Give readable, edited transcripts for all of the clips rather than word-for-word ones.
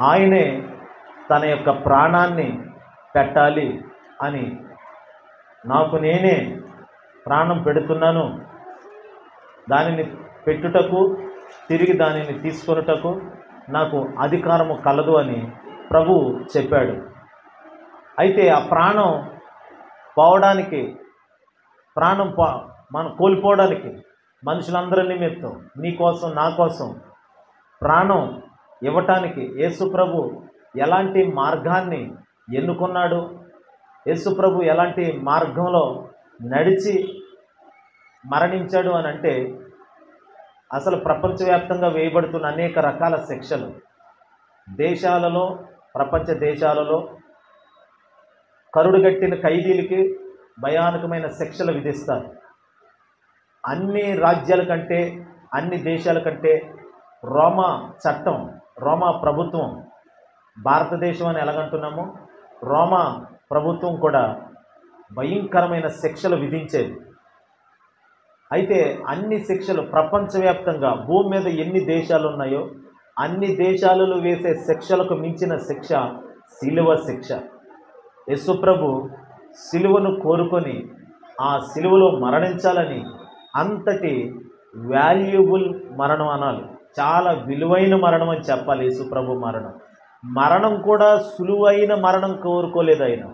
ఆయనే తన యొక్క ప్రాణాన్ని పెట్టాలి అని, నాకు నేనే ప్రాణం పెడుతున్నాను, దానిని పెట్టుటకు తిరిగి దానిని తీసుకొనుటకు నాకు అధికారము కలదు అని ప్రభువు చెప్పాడు. అయితే ఆ ప్రాణం పోవడానికి, మనం కోల్పోవడానికి మనుషులందరి నిమిత్తం, నీ కోసం నా కోసం ప్రాణం ఇవ్వటానికి యేసు ప్రభు ఎలాంటి మార్గాన్ని ఎన్నుకున్నాడు, యేసు ప్రభు ఎలాంటి మార్గంలో నడిచి మరణించాడు అని అంటే, అసలు ప్రపంచవ్యాప్తంగా వేయబడుతున్న అనేక రకాల శిక్షలు, దేశాలలో, ప్రపంచ దేశాలలో కరుడుగట్టిన ఖైదీలకి భయానకమైన శిక్షలు విధిస్తారు. అన్ని రాజ్యాల కంటే, అన్ని దేశాల కంటే రోమా చట్టం, రోమా ప్రభుత్వం, భారతదేశం అని ఎలాగంటున్నామో రోమా ప్రభుత్వం కూడా భయంకరమైన శిక్షలు విధించేది. అయితే అన్ని శిక్షలు ప్రపంచవ్యాప్తంగా భూమి మీద ఎన్ని దేశాలు ఉన్నాయో అన్ని దేశాలలో వేసే శిక్షలకు మించిన శిక్ష శిలువ శిక్ష. యేసుప్రభు శిలువను కోరుకొని ఆ శిలువలో మరణించాలని, అంతటి వాల్యుబుల్ మరణం అనాలి, చాలా విలువైన మరణం అని చెప్పాలి. యేసుప్రభు మరణం కూడా సులువైన మరణం కోరుకోలేదు. ఆయన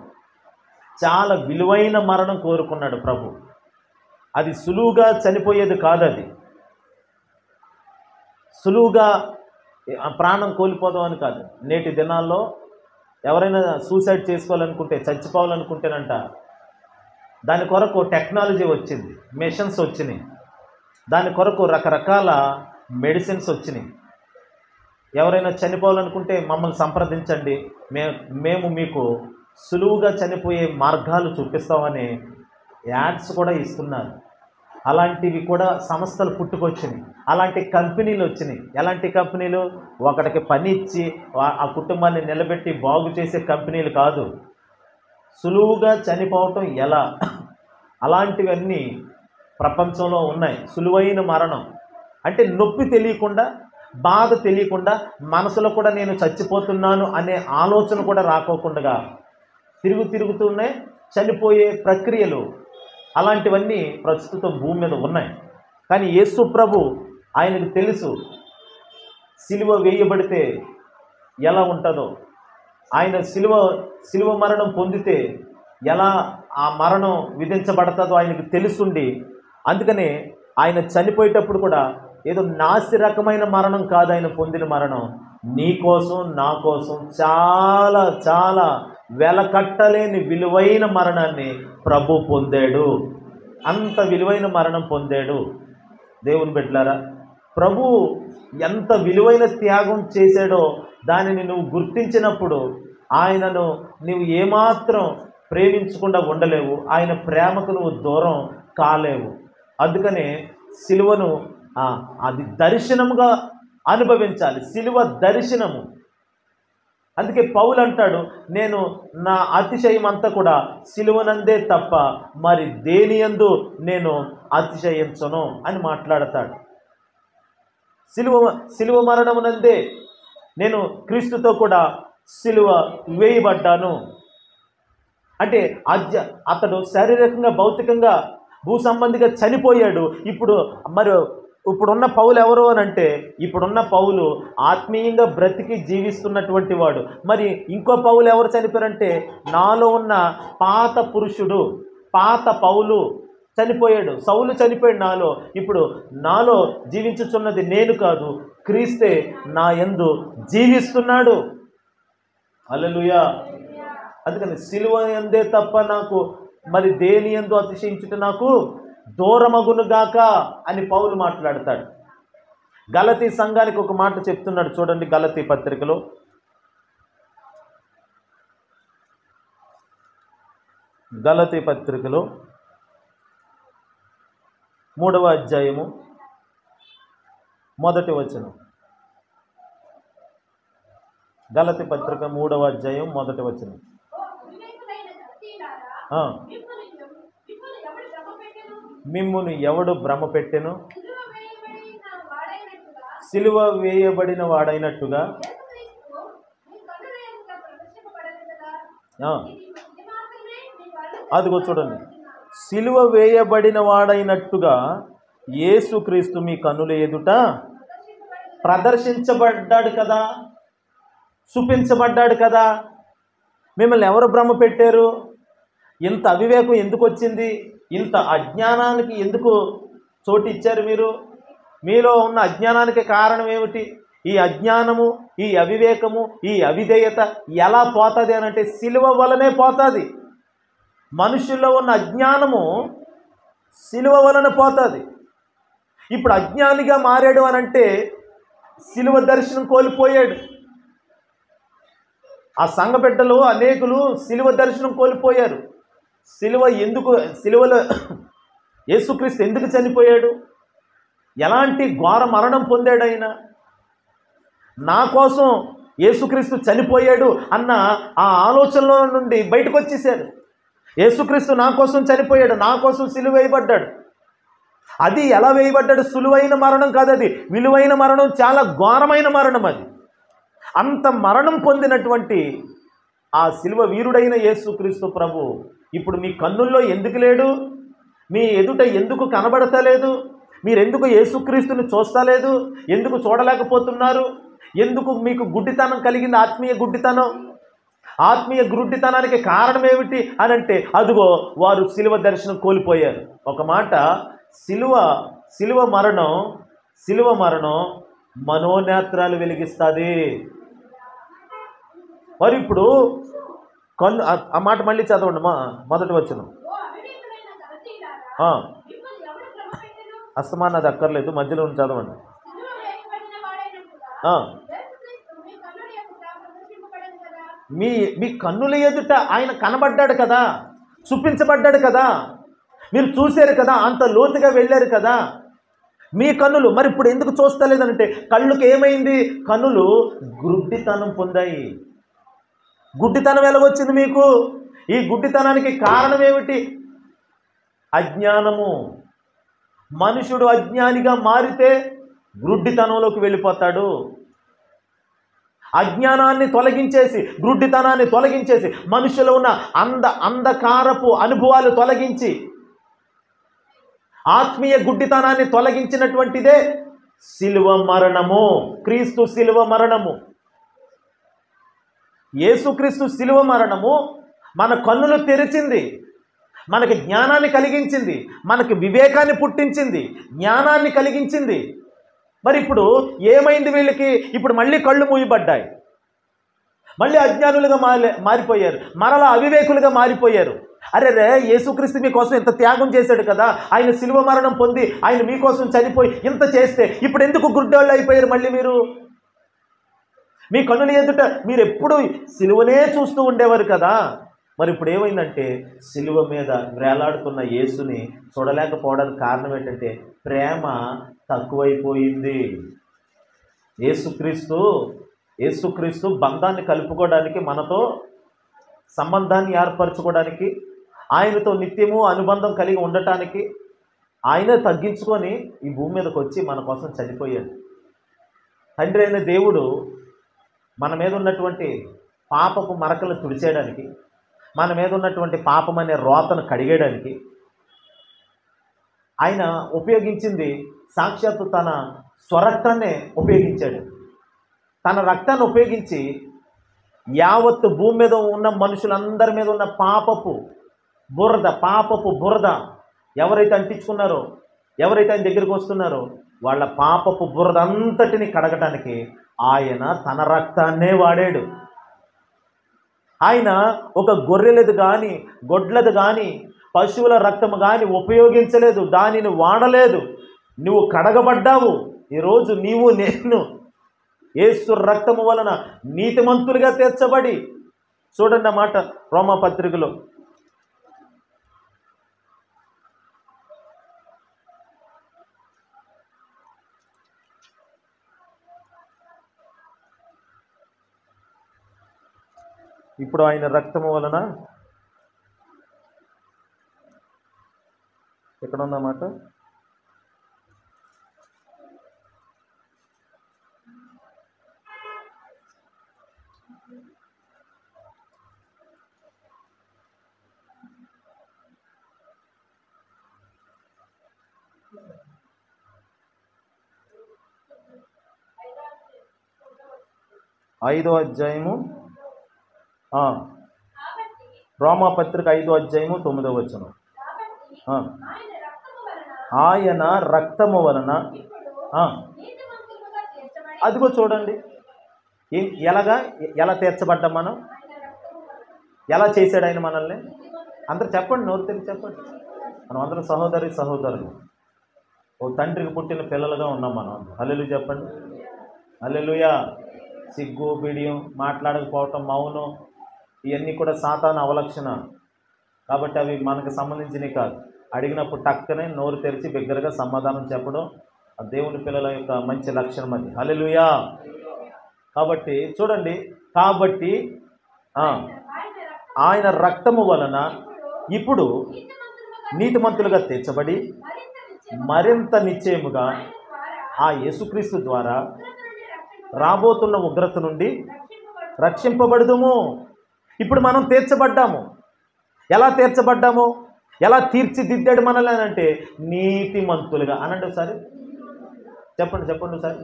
చాలా విలువైన మరణం కోరుకున్నాడు ప్రభు. అది సులువుగా చనిపోయేది కాదు, అది సులువుగా ప్రాణం కోల్పోదాం అని కాదు. నేటి దినాల్లో ఎవరైనా సూసైడ్ చేసుకోవాలనుకుంటే, చచ్చిపోవాలనుకుంటేనంట, దాని కొరకు టెక్నాలజీ వచ్చింది, మెషిన్స్ వచ్చినాయి, దాని కొరకు రకరకాల మెడిసిన్స్ వచ్చినాయి. ఎవరైనా చనిపోవాలనుకుంటే మమ్మల్ని సంప్రదించండి, మేము మీకు సులువుగా చనిపోయే మార్గాలు చూపిస్తామని యాడ్స్ కూడా ఇస్తున్నారు. అలాంటివి కూడా సంస్థలు పుట్టుకొచ్చినాయి, అలాంటి కంపెనీలు వచ్చినాయి. ఎలాంటి కంపెనీలు? ఒకటికి పని ఇచ్చి ఆ కుటుంబాన్ని నిలబెట్టి బాగు చేసే కంపెనీలు కాదు, సులువుగా చనిపోవటం ఎలా, అలాంటివన్నీ ప్రపంచంలో ఉన్నాయి. సులువైన మరణం అంటే నొప్పి తెలియకుండా, బాధ తెలియకుండా, మనసులో కూడా నేను చచ్చిపోతున్నాను అనే ఆలోచన కూడా రాకోకుండా తిరుగుతూనే చనిపోయే ప్రక్రియలు, అలాంటివన్నీ ప్రస్తుతం భూమి మీద ఉన్నాయి. కానీ యేసు ప్రభు, ఆయనకు తెలుసు సిలువ వేయబడితే ఎలా ఉంటుందో, ఆయన సిలువ మరణం పొందితే ఎలా ఆ మరణం విధించబడతాదో ఆయనకు తెలుసుండి, అందుకనే ఆయన చనిపోయేటప్పుడు కూడా ఏదో నాసి రకమైన మరణం కాదు ఆయన పొందిన మరణం, నీ కోసం నా కోసం చాలా చాలా వెలకట్టలేని విలువైన మరణాన్ని ప్రభు పొందాడు. అంత విలువైన మరణం పొందాడు. దేవుని బిడ్డలారా, ప్రభు ఎంత విలువైన త్యాగం చేశాడో దానిని నువ్వు గుర్తించినప్పుడు ఆయనను నువ్వు ఏమాత్రం ప్రేమించకుండా ఉండలేవు, ఆయన ప్రేమకు నువ్వు దూరం కాలేవు. అందుకనే సిలువను అది దర్శనముగా అనుభవించాలి, సిలువ దర్శనము. అందుకే పౌలు అంటాడు, నేను నా అతిశయం అంతా కూడా సిలువనందే తప్ప మరి దేనియందు నేను అతిశయించను అని మాట్లాడతాడు. సిలువ మరణమునందే నేను క్రీస్తుతో కూడా సిలువ వేయబడ్డాను అంటే అతడు శారీరకంగా, భౌతికంగా, భూ సంబంధిగా చనిపోయాడు. ఇప్పుడున్న పౌలు ఎవరు అని అంటే, ఇప్పుడున్న పౌలు ఆత్మీయంగా బ్రతికి జీవిస్తున్నటువంటి వాడు. మరి ఇంకో పౌలు ఎవరు చనిపోయారంటే, నాలో ఉన్న పాత పురుషుడు, పాత పౌలు చనిపోయాడు. సౌలు చనిపోయాడు నాలో. ఇప్పుడు నాలో జీవించుచున్నది నేను కాదు, క్రీస్తే నా యందు జీవిస్తున్నాడు. హల్లెలూయా. అందుకని సిలువ యందే తప్ప నాకు మరి దేని యందు అతిశయించుట నాకు దూరమగునుగాక అని పౌలు మాట్లాడతాడు. గలతీ సంఘానికి ఒక మాట చెప్తున్నాడు చూడండి, గలతీ పత్రికలో గలతీ పత్రికలో 3వ అధ్యాయము 1వ వచనం. గలతీ పత్రిక 3వ అధ్యాయం 1వ వచనం. మిమ్మును ఎవడు భ్రమ పెట్టెను? సిలువ వేయబడిన వాడైనట్టుగా ఆ, అదిగో చూడండి, సిలువ వేయబడిన వాడైనట్టుగా యేసుక్రీస్తు మీ కన్నుల ఎదుట ప్రదర్శించబడ్డాడు కదా, చూపించబడ్డాడు కదా. మిమ్మల్ని ఎవరు భ్రమ పెట్టారు? ఇంత అవివేకం ఎందుకు వచ్చింది? ఇంత అజ్ఞానానికి ఎందుకు చోటు ఇచ్చారు మీరు? మీలో ఉన్న అజ్ఞానానికి కారణం ఏమిటి? ఈ అజ్ఞానము, ఈ అవివేకము, ఈ అవిధేయత ఎలా పోతుంది అని అంటే సిలువ వలనే పోతుంది. మనుషుల్లో ఉన్న అజ్ఞానము సిలువ వలన పోతుంది. ఇప్పుడు అజ్ఞానిగా మారాడు అని అంటే సిలువ దర్శనం కోల్పోయాడు. ఆ సంఘ బిడ్డలు అనేకులు సిలువ దర్శనం కోల్పోయారు. సిలువలో యేసుక్రీస్తు ఎందుకు చనిపోయాడు? ఎలాంటి ఘోర మరణం పొందాడు ఆయన? నా కోసం యేసుక్రీస్తు చనిపోయాడు అన్న ఆ ఆలోచనలో నుండి బయటకు వచ్చేసారు. యేసుక్రీస్తు నా కోసం చనిపోయాడు, నా కోసం సిలువ వేయబడ్డాడు. అది ఎలా వేయబడ్డాడు? సులువైన మరణం కాదు, అది విలువైన మరణం, చాలా ఘోరమైన మరణం. అది అంత మరణం పొందినటువంటి ఆ సిలువ వీరుడైన యేసుక్రీస్తు ప్రభు ఇప్పుడు మీ కన్నుల్లో ఎందుకు లేడు? మీ ఎదుట ఎందుకు కనబడతలేదు? మీరెందుకు యేసుక్రీస్తుని చూస్తలేదు? ఎందుకు చూడలేకపోతున్నారు? ఎందుకు మీకు గుడ్డితనం కలిగింది? ఆత్మీయ గుడ్డితనం. ఆత్మీయ గుడ్డితనానికి కారణం ఏమిటి అని అంటే అదిగో వారు సిలువ దర్శనం కోల్పోయారు. ఒక మాట, సిలువ మరణం మనోనేత్రాలు వెలిగిస్తుంది. మరి ఇప్పుడు ఆ మాట మళ్ళీ చదవండి, మొదటి వచనం. అస్తమానం అది అక్కర్లేదు, మధ్యలో చదవండి. మీ కన్నుల ఎదుట ఆయన కనబడ్డాడు కదా, చూపించబడ్డాడు కదా, మీరు చూశారు కదా, అంత లోతుగా వెళ్ళారు కదా. మీ కన్నులు మరి ఇప్పుడు ఎందుకు చూస్తలేదనంటే కళ్ళుకి ఏమైంది? కన్నులు గుడ్డితనం పొందాయి. గుడ్డితనం ఎలాగొచ్చింది మీకు? ఈ గుడ్డితనానికి కారణం ఏమిటి? అజ్ఞానము. మనుషుడు అజ్ఞానిగా మారితే గుడ్డితనంలోకి వెళ్ళిపోతాడు. అజ్ఞానాన్ని తొలగించేసి, గుడ్డితనాన్ని తొలగించేసి, మనుషులో ఉన్న అంధకారపు అనుభవాలు తొలగించి, ఆత్మీయ గుడ్డితనాన్ని తొలగించినటువంటిదే సిలువ మరణము. క్రీస్తు సిలువ మరణము, యేసుక్రీస్తు సిలువ మరణము మన కన్నులు తెరిచింది, మనకి జ్ఞానాన్ని కలిగించింది, మనకి వివేకాన్ని పుట్టించింది, జ్ఞానాన్ని కలిగించింది. మరి ఇప్పుడు ఏమైంది వీళ్ళకి? ఇప్పుడు మళ్ళీ కళ్ళు మూయబడ్డాయి, మళ్ళీ అజ్ఞానులుగా మారిపోయారు, మరలా అవివేకులుగా మారిపోయారు. అరే యేసుక్రీస్తు మీకోసం ఇంత త్యాగం చేశాడు కదా, ఆయన సిలువ మరణం పొంది ఆయన మీకోసం చనిపోయి ఇంత చేస్తే ఇప్పుడు ఎందుకు గుడ్డోళ్ళు అయిపోయారు? మళ్ళీ మీరు మీ కన్నుల ఎదుట మీరు ఎప్పుడు సిలువనే చూస్తూ ఉండేవారు కదా. మరి ఇప్పుడు ఏమైందంటే సిలువ మీద వేలాడుతున్న యేసుని చూడలేకపోవడానికి కారణం ఏంటంటే ప్రేమ తక్కువైపోయింది. యేసుక్రీస్తు బంధాన్ని కలుపుకోవడానికి, మనతో సంబంధాన్ని ఏర్పరచుకోవడానికి, ఆయనతో నిత్యము అనుబంధం కలిగి ఉండటానికి ఆయనే తగ్గించుకొని ఈ భూమి మీదకి వచ్చి మన కోసం చనిపోయాడు. తండ్రి అయిన దేవుడు మన మీద ఉన్నటువంటి పాపపు మరకలు తుడిచేయడానికి, మన మీద ఉన్నటువంటి పాపం అనే రోతను కడిగేయడానికి ఆయన ఉపయోగించింది సాక్షాత్తు తన స్వరక్తాన్నే ఉపయోగించాడు. తన రక్తాన్ని ఉపయోగించి యావత్తు భూమి మీద ఉన్న మనుషులందరి మీద ఉన్న పాపపు బురద ఎవరైతే అంటించుకున్నారో, ఎవరైతే ఆయన దగ్గరికి వస్తున్నారో వాళ్ళ పాపపు బురద అంతటిని కడగటానికి ఆయన తన రక్తాన్నే వాడాడు. ఆయన ఒక గొర్రెలది కానీ, గొడ్లది కానీ, పశువుల రక్తము కానీ ఉపయోగించలేదు, దానిని వాడలేదు. నువ్వు కడగబడ్డావు. ఈరోజు నీవు నేను యేసు రక్తము వలన నీతిమంతులుగా తీర్చబడి, చూడండి ఆ మాట రోమాపత్రికలో, ఇప్పుడు ఆయన రక్తము వలన ఎక్కడ ఉందన్నమాట, 5వ అధ్యాయము రోమాపత్రిక 5వ అధ్యాయము 9వ వచనం. ఆయన రక్తము వలన అదిగో చూడండి, ఎలా తీర్చబడ్డాం మనం, ఎలా చేశాడు ఆయన మనల్ని. అందరూ చెప్పండి, నోరు తెరిచి చెప్పండి. మనం అందరం సహోదరులు, ఓ తండ్రికి పుట్టిన పిల్లలుగా ఉన్నాం మనం. హల్లెలూయా చెప్పండి. హల్లెలూయా. సిగ్గు, బిడియం, మాట్లాడకపోవటం, మౌనం, ఇవన్నీ కూడా సాతాను అవలక్షణ. కాబట్టి అవి మనకు సంబంధించినవి కాదు. అడిగినప్పుడు టక్కనే నోరు తెరిచి బిగ్గరగా సమాధానం చెప్పడం ఆ దేవుని పిల్లల యొక్క మంచి లక్షణం అది. హల్లెలూయా. కాబట్టి చూడండి, ఆయన రక్తము వలన ఇప్పుడు నీతిమంతులుగా తీర్చబడి మరింత నిశ్చయముగా ఆ యేసుక్రీస్తు ద్వారా రాబోతున్న ఉగ్రత నుండి రక్షింపబడుదుము. ఇప్పుడు మనం తీర్చబడ్డాము. ఎలా తీర్చబడ్డాము, ఎలా తీర్చిదిద్దాడు మనల్ని అంటే నీతిమంతులుగా. అనండి ఒకసారి, చెప్పండి ఒకసారి.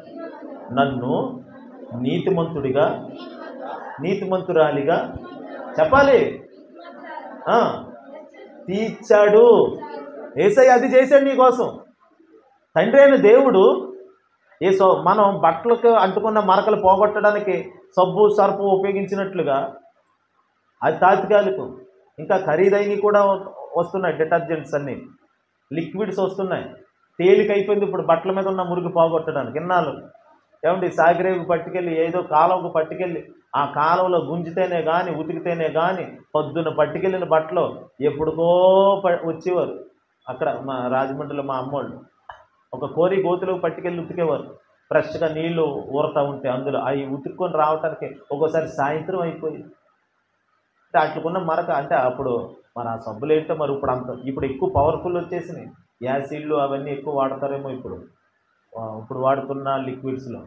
నన్ను నీతిమంతుడిగా, నీతిమంతురాలిగా చెప్పాలి తీర్చాడు. యేసయ్య అది చేశాడు నీకోసం. తండ్రి అయిన దేవుడు మనం బట్టలకు అంటుకున్న మరకలు పోగొట్టడానికి సబ్బు సర్పు ఉపయోగించినట్లుగా అది తాత్కాలికం. ఇంకా ఖరీదైనవి కూడా వస్తున్నాయి, డిటర్జెంట్స్ అన్నీ, లిక్విడ్స్ వస్తున్నాయి. తేలికైపోయింది ఇప్పుడు బట్టల మీద ఉన్న మురికి పోగొట్టడానికి. ఇన్నాళ్ళు ఏమండి, సాగిరేవి పట్టుకెళ్ళి ఏదో కాలువకు పట్టుకెళ్ళి ఆ కాలువలో గుంజితేనే కానీ ఉతికితేనే కానీ పొద్దున్న పట్టుకెళ్ళిన బట్టలు ఎప్పుడుకో వచ్చేవారు. అక్కడ మా రాజమండ్రిలో మా అమ్మోళ్ళు ఒక కోరి గోతులకు పట్టుకెళ్ళి ఉతికేవారు. ఫ్రెష్గా నీళ్లు ఊరతా ఉంటే అందులో అవి ఉతుక్కొని రావటానికి ఒక్కోసారి సాయంత్రం అయిపోయింది. అంటే అట్లుకున్న మరక. అంటే అప్పుడు మన సబ్బులు ఏంటో మరి ఇప్పుడు ఎక్కువ పవర్ఫుల్ వచ్చేసినాయి. యాసిడ్లు అవన్నీ ఎక్కువ వాడతారేమో ఇప్పుడు వాడుతున్న లిక్విడ్స్లో.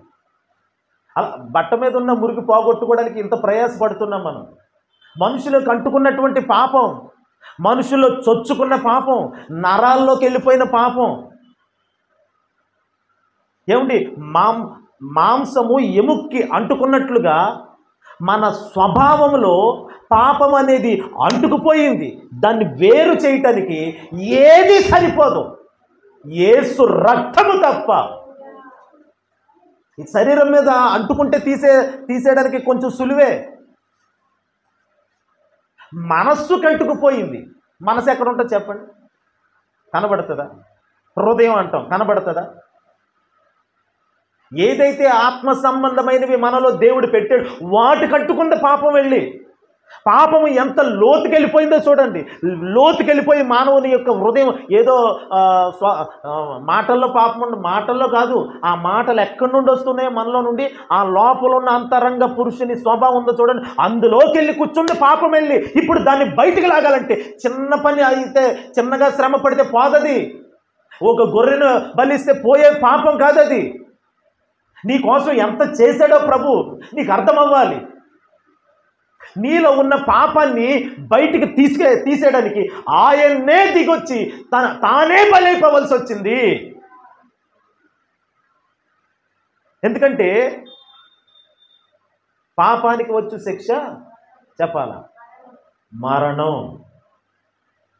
అలా బట్ట మీద ఉన్న మురికి పోగొట్టుకోవడానికి ఇంత ప్రయాసపడుతున్నాం మనం. మనుషులకు అంటుకున్నటువంటి పాపం, మనుషుల్లో చొచ్చుకున్న పాపం, నరాల్లోకి వెళ్ళిపోయిన పాపం. ఏమండి, మాంసము ఎముక్కి అంటుకున్నట్లుగా మన స్వభావంలో పాపం అనేది అంటుకుపోయింది. దాన్ని వేరు చేయటానికి ఏది సరిపోదు, యేసు రక్తము తప్ప. ఈ శరీరం మీద అంటుకుంటే తీసేయడానికి కొంచెం సులువే. మనస్సుకు అంటుకుపోయింది. మనసు ఎక్కడ ఉంటుంది చెప్పండి, కనబడుతుందా? హృదయం అంటాం, కనబడుతుందా? ఏదైతే ఆత్మ సంబంధమైనవి మనలో దేవుడు పెట్టాడు వాటికి అంటుకుంది పాపం. వెళ్ళి పాపము ఎంత లోతుకెళ్ళిపోయిందో చూడండి. లోతుకెళ్ళిపోయి మానవుని యొక్క హృదయం ఏదో మాటల్లో పాపం మాటల్లో కాదు, ఆ మాటలు ఎక్కడి నుండి వస్తున్నాయో మనలో నుండి, ఆ లోపల ఉన్న అంతరంగ పురుషుని స్వభావం ఉందో చూడండి, అందులోకి వెళ్ళి కూర్చుంది పాపం. వెళ్ళి ఇప్పుడు దాన్ని బయటికి లాగాలంటే చిన్న పని అయితే, చిన్నగా శ్రమ పడితే పోదది. ఒక గొర్రెను బలిస్తే పోయే పాపం కాదది. నీ కోసం ఎంత చేశాడో ప్రభు నీకు అర్థమవ్వాలి. నీలో ఉన్న పాపాన్ని బయటికి తీసేయడానికి ఆయన్నే దిగొచ్చి తానే బలైపోవలసి వచ్చింది. ఎందుకంటే పాపానికి వచ్చు శిక్ష చెప్పాలా, మరణం.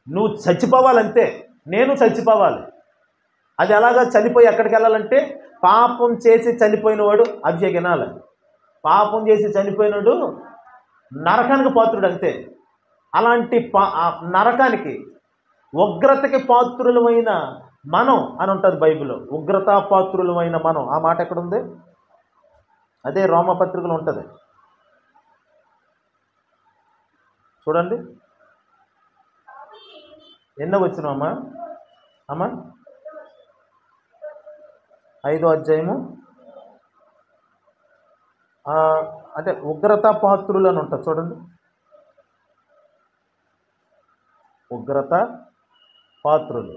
నువ్వు చచ్చిపోవాలంతే, నేను చచ్చిపోవాలి. అది ఎలాగా చనిపోయి ఎక్కడికి వెళ్ళాలంటే, పాపం చేసి చనిపోయినవాడు అభిషేకినాలి. పాపం చేసి చనిపోయినవాడు నరకానికి పాత్రుడు అంతే. అలాంటి నరకానికి, ఉగ్రతకి పాత్రులమైన మనం అని ఉంటుంది బైబిల్లో. ఉగ్రతా పాత్రులమైన మనం, ఆ మాట ఎక్కడుంది? అదే రోమపత్రికలో ఉంటుంది చూడండి. ఎన్నో వచ్చినామా అమ్మా? 5వ అధ్యాయము. అంటే ఉగ్రత పాత్రులు అని ఉంటుంది చూడండి. ఉగ్రత పాత్రులు.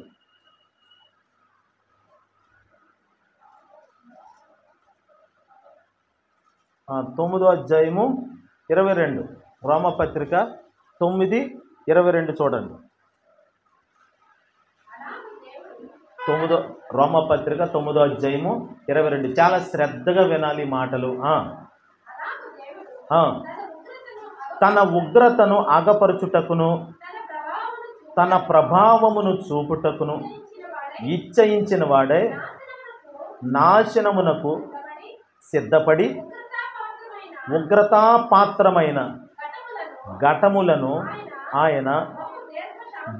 ఆ 9వ అధ్యాయము 22, రోమపత్రిక 9:22 చూడండి. రోమపత్రిక 9వ అధ్యాయము 22. చాలా శ్రద్ధగా వినాలి మాటలు. ఆ, తన ఉగ్రతను ఆగపరచుటకును తన ప్రభావమును చూపుటకును ఇచ్చయించిన వాడే నాశనమునకు సిద్ధపడి ఉగ్రతాపాత్రమైన ఘటములను ఆయన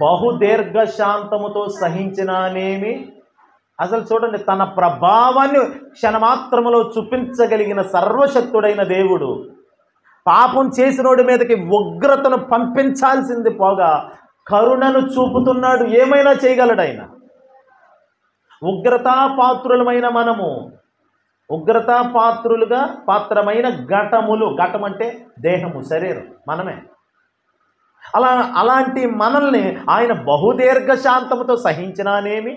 బహుదీర్ఘ శాంతముతో సహించినానేమి. అసలు చూడండి, తన ప్రభావాన్ని క్షణమాత్రములో చూపించగలిగిన సర్వశక్తుడైన దేవుడు పాపం చేసినోడి మీదకి ఉగ్రతను పంపించాల్సింది పోగా కరుణను చూపుతున్నాడు. ఏమైనా చేయగలడు ఆయన. ఉగ్రతాపాత్రులమైన మనము, ఉగ్రతాపాత్రులుగా పాత్రమైన ఘటములు, ఘటం అంటే దేహము, శరీరం, మనమే. అలాంటి మనల్ని ఆయన బహుదీర్ఘ శాంతముతో సహించినానేమి.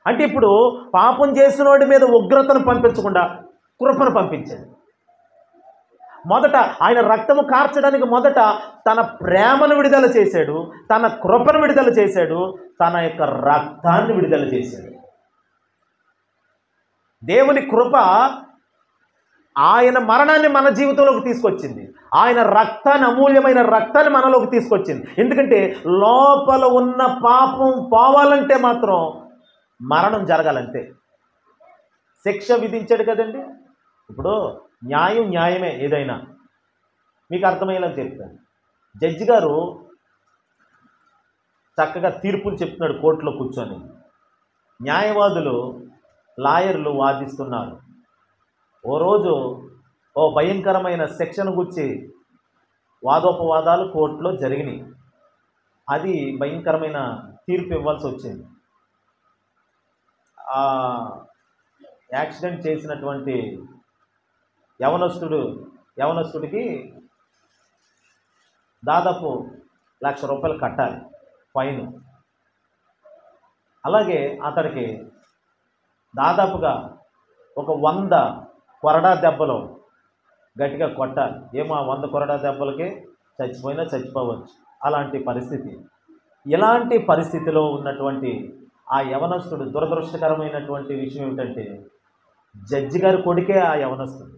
అంటే ఇప్పుడు పాపం చేసినోడి మీద ఉగ్రతను పంపించకుండా కృపను పంపించాడు. మొదట ఆయన రక్తము కార్చడానికి మొదట తన ప్రేమను విడుదల చేశాడు, తన కృపను విడుదల చేశాడు, తన యొక్క రక్తాన్ని విడుదల చేశాడు. దేవుని కృప ఆయన మరణాన్ని మన జీవితంలోకి తీసుకొచ్చింది. ఆయన రక్తాన్ని, అమూల్యమైన రక్తాన్ని మనలోకి తీసుకొచ్చింది. ఎందుకంటే లోపల ఉన్న పాపం పోవాలంటే మాత్రం మరణం జరగాలంతే. శిక్ష విధించాడు కదండి. ఇప్పుడు న్యాయం న్యాయమే, ఏదైనా మీకు అర్థమయ్యేలా చెప్తాను. జడ్జి గారు చక్కగా తీర్పులు చెప్తున్నాడు కోర్టులో కూర్చొని. న్యాయవాదులు, లాయర్లు వాదిస్తున్నారు. ఓ రోజు ఓ భయంకరమైన శిక్షను గురించి వాదోపవాదాలు కోర్టులో జరిగినాయి. అది భయంకరమైన తీర్పు ఇవ్వాల్సి వచ్చింది. యాక్సిడెంట్ చేసినటువంటి యవనస్తుడికి దాదాపు ₹1,00,000 కట్టాలి ఫైన్. అలాగే అతడికి దాదాపుగా ఒక 100 కొరడా దెబ్బలు గట్టిగా కొట్టాలి. ఏమో 100 కొరడా దెబ్బలకి చచ్చిపోయినా చచ్చిపోవచ్చు, అలాంటి పరిస్థితి. ఇలాంటి పరిస్థితిలో ఉన్నటువంటి ఆ యవనస్తుడు, దురదృష్టకరమైనటువంటి విషయం ఏమిటంటే జడ్జి గారి కొడుకే ఆ యవనస్తుడు.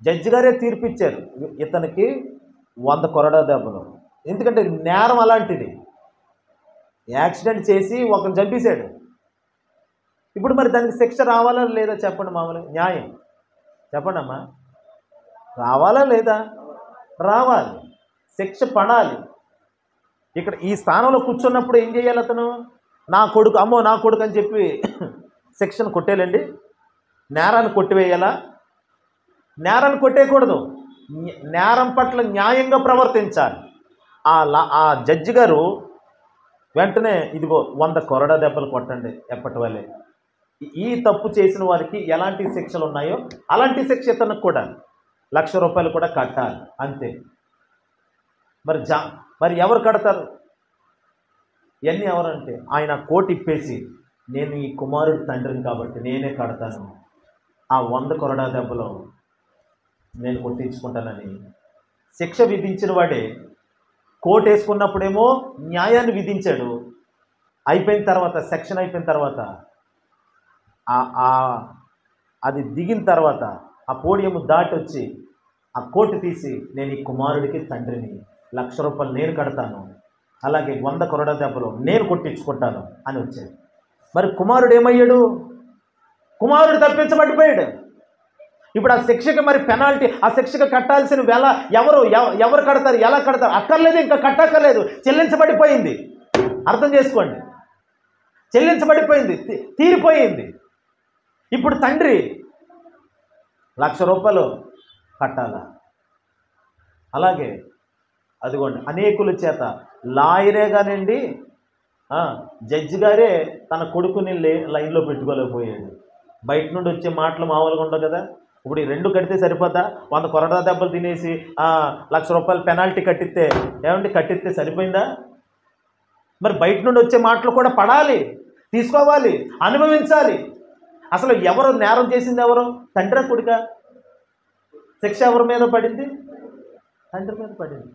జడ్జి గారే తీర్పిచ్చారు, ఇతనికి 100 కొరడా దెబ్బలు. ఎందుకంటే నేరం అలాంటిది. యాక్సిడెంట్ చేసి ఒకరిని చంపేశాడు. ఇప్పుడు మరి దానికి శిక్ష రావాలా లేదా చెప్పండి. మామూలుగా న్యాయం చెప్పండి అమ్మా, రావాలా లేదా? రావాలి, శిక్ష పడాలి. ఇక్కడ ఈ స్థానంలో కూర్చున్నప్పుడు ఏం చేయాలి? అతను నా కొడుకు, అమ్మో నా కొడుకు అని చెప్పి శిక్షను కొట్టేయాలండి? నేరాన్ని కొట్టివేయాలా? నేరాన్ని కొట్టేయకూడదు. నేరం పట్ల న్యాయంగా ప్రవర్తించాలి. ఆ జడ్జి గారు వెంటనే ఇదిగో 100 కొరడా దెబ్బలు కొట్టండి ఎప్పటి వల్లే. ఈ తప్పు చేసిన వారికి ఎలాంటి శిక్షలు ఉన్నాయో అలాంటి శిక్ష ఇతనికి కూడా ₹1,00,000 కూడా కట్టాలి, అంతే. మరి ఎవరు కడతారు? ఇవన్నీ ఎవరంటే ఆయన కోట్ ఇప్పేసి నేను ఈ కుమారుడి తండ్రిని కాబట్టి నేనే కడతాను, ఆ 100 కొరడా దెబ్బలో నేను కొట్టించుకుంటానని శిక్ష విధించిన వాడే కోట్ వేసుకున్నప్పుడేమో న్యాయాన్ని విధించాడు. అయిపోయిన తర్వాత, సెక్షన్ అయిపోయిన తర్వాత, అది దిగిన తర్వాత ఆ పోడియం దాటి వచ్చి ఆ కోటు తీసి నేను ఈ కుమారుడికి తండ్రిని, ₹1,00,000 నేను కడతాను, అలాగే 100 కొరడా దెబ్బలు నేను కొట్టించుకుంటాను అని వచ్చాడు. మరి కుమారుడు ఏమయ్యాడు? కుమారుడు తప్పించబడిపోయాడు. ఇప్పుడు ఆ శిక్షకి మరి పెనాల్టీ, ఆ శిక్షకు కట్టాల్సిన వెల ఎవరు కడతారు? ఎలా కడతారు? అక్కర్లేదు, ఇంకా కట్టక్కర్లేదు, చెల్లించబడిపోయింది. అర్థం చేసుకోండి, చెల్లించబడిపోయింది, తీరిపోయింది. ఇప్పుడు తండ్రి ₹1,00,000 కట్టాలా? అలాగే అదిగోండి, అనేకుల చేత లాయరే కానివ్వండి, జడ్జి గారే తన కొడుకుని లైన్లో పెట్టుకోలేకపోయాడు. బయట నుండి వచ్చే మాటలు మామూలుగా ఉండవు కదా. ఇప్పుడు ఈ 2 కడితే సరిపోతా? 100 కొరడా దెబ్బలు తినేసి ₹1,00,000 పెనాల్టీ కట్టిస్తే సరిపోయిందా? మరి బయట నుండి వచ్చే మాటలు కూడా పడాలి, తీసుకోవాలి, అనుభవించాలి. అసలు ఎవరు నేరం చేసింది? ఎవరు? తండ్రి కొడుకా? శిక్ష ఎవరి మీద పడింది? తండ్రి మీద పడింది.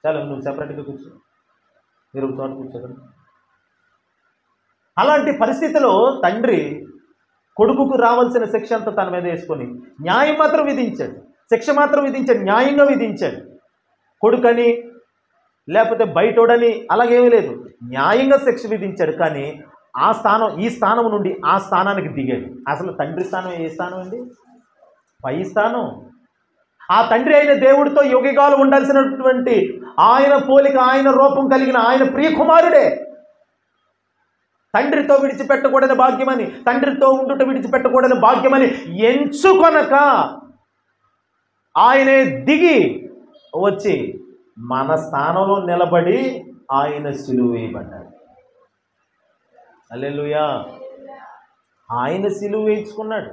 చాలా, నువ్వు సెపరేట్గా కూర్చో, మీరు చోట కూర్చోగలరు. అలాంటి పరిస్థితిలో తండ్రి కొడుకుకు రావాల్సిన శిక్ష అంతా తన మీద వేసుకొని న్యాయం మాత్రం విధించాడు, శిక్ష మాత్రం విధించాడు, న్యాయంగా విధించాడు. కొడుకని లేకపోతే బయటోడని అలాగేమీ లేదు, న్యాయంగా శిక్ష విధించాడు. కానీ ఆ స్థానం ఈ స్థానం నుండి ఆ స్థానానికి దిగాడు. అసలు తండ్రి స్థానం ఏ స్థానం అండి? పై స్థానం. ఆ తండ్రి అయిన దేవుడితో యుగయుగాలు ఉండాల్సినటువంటి ఆయన పోలిక, ఆయన రూపం కలిగిన ఆయన ప్రియ కుమారుడే తండ్రితో విడిచిపెట్టకూడని భాగ్యమని, తండ్రితో ఉండుట విడిచిపెట్టకూడని భాగ్యమని ఎంచుకొనక ఆయనే దిగి వచ్చి మన స్థానంలో నిలబడి ఆయన సిలువ వేయబడ్డాడు. హల్లెలూయా. ఆయన సిలువ వేయించుకున్నాడు.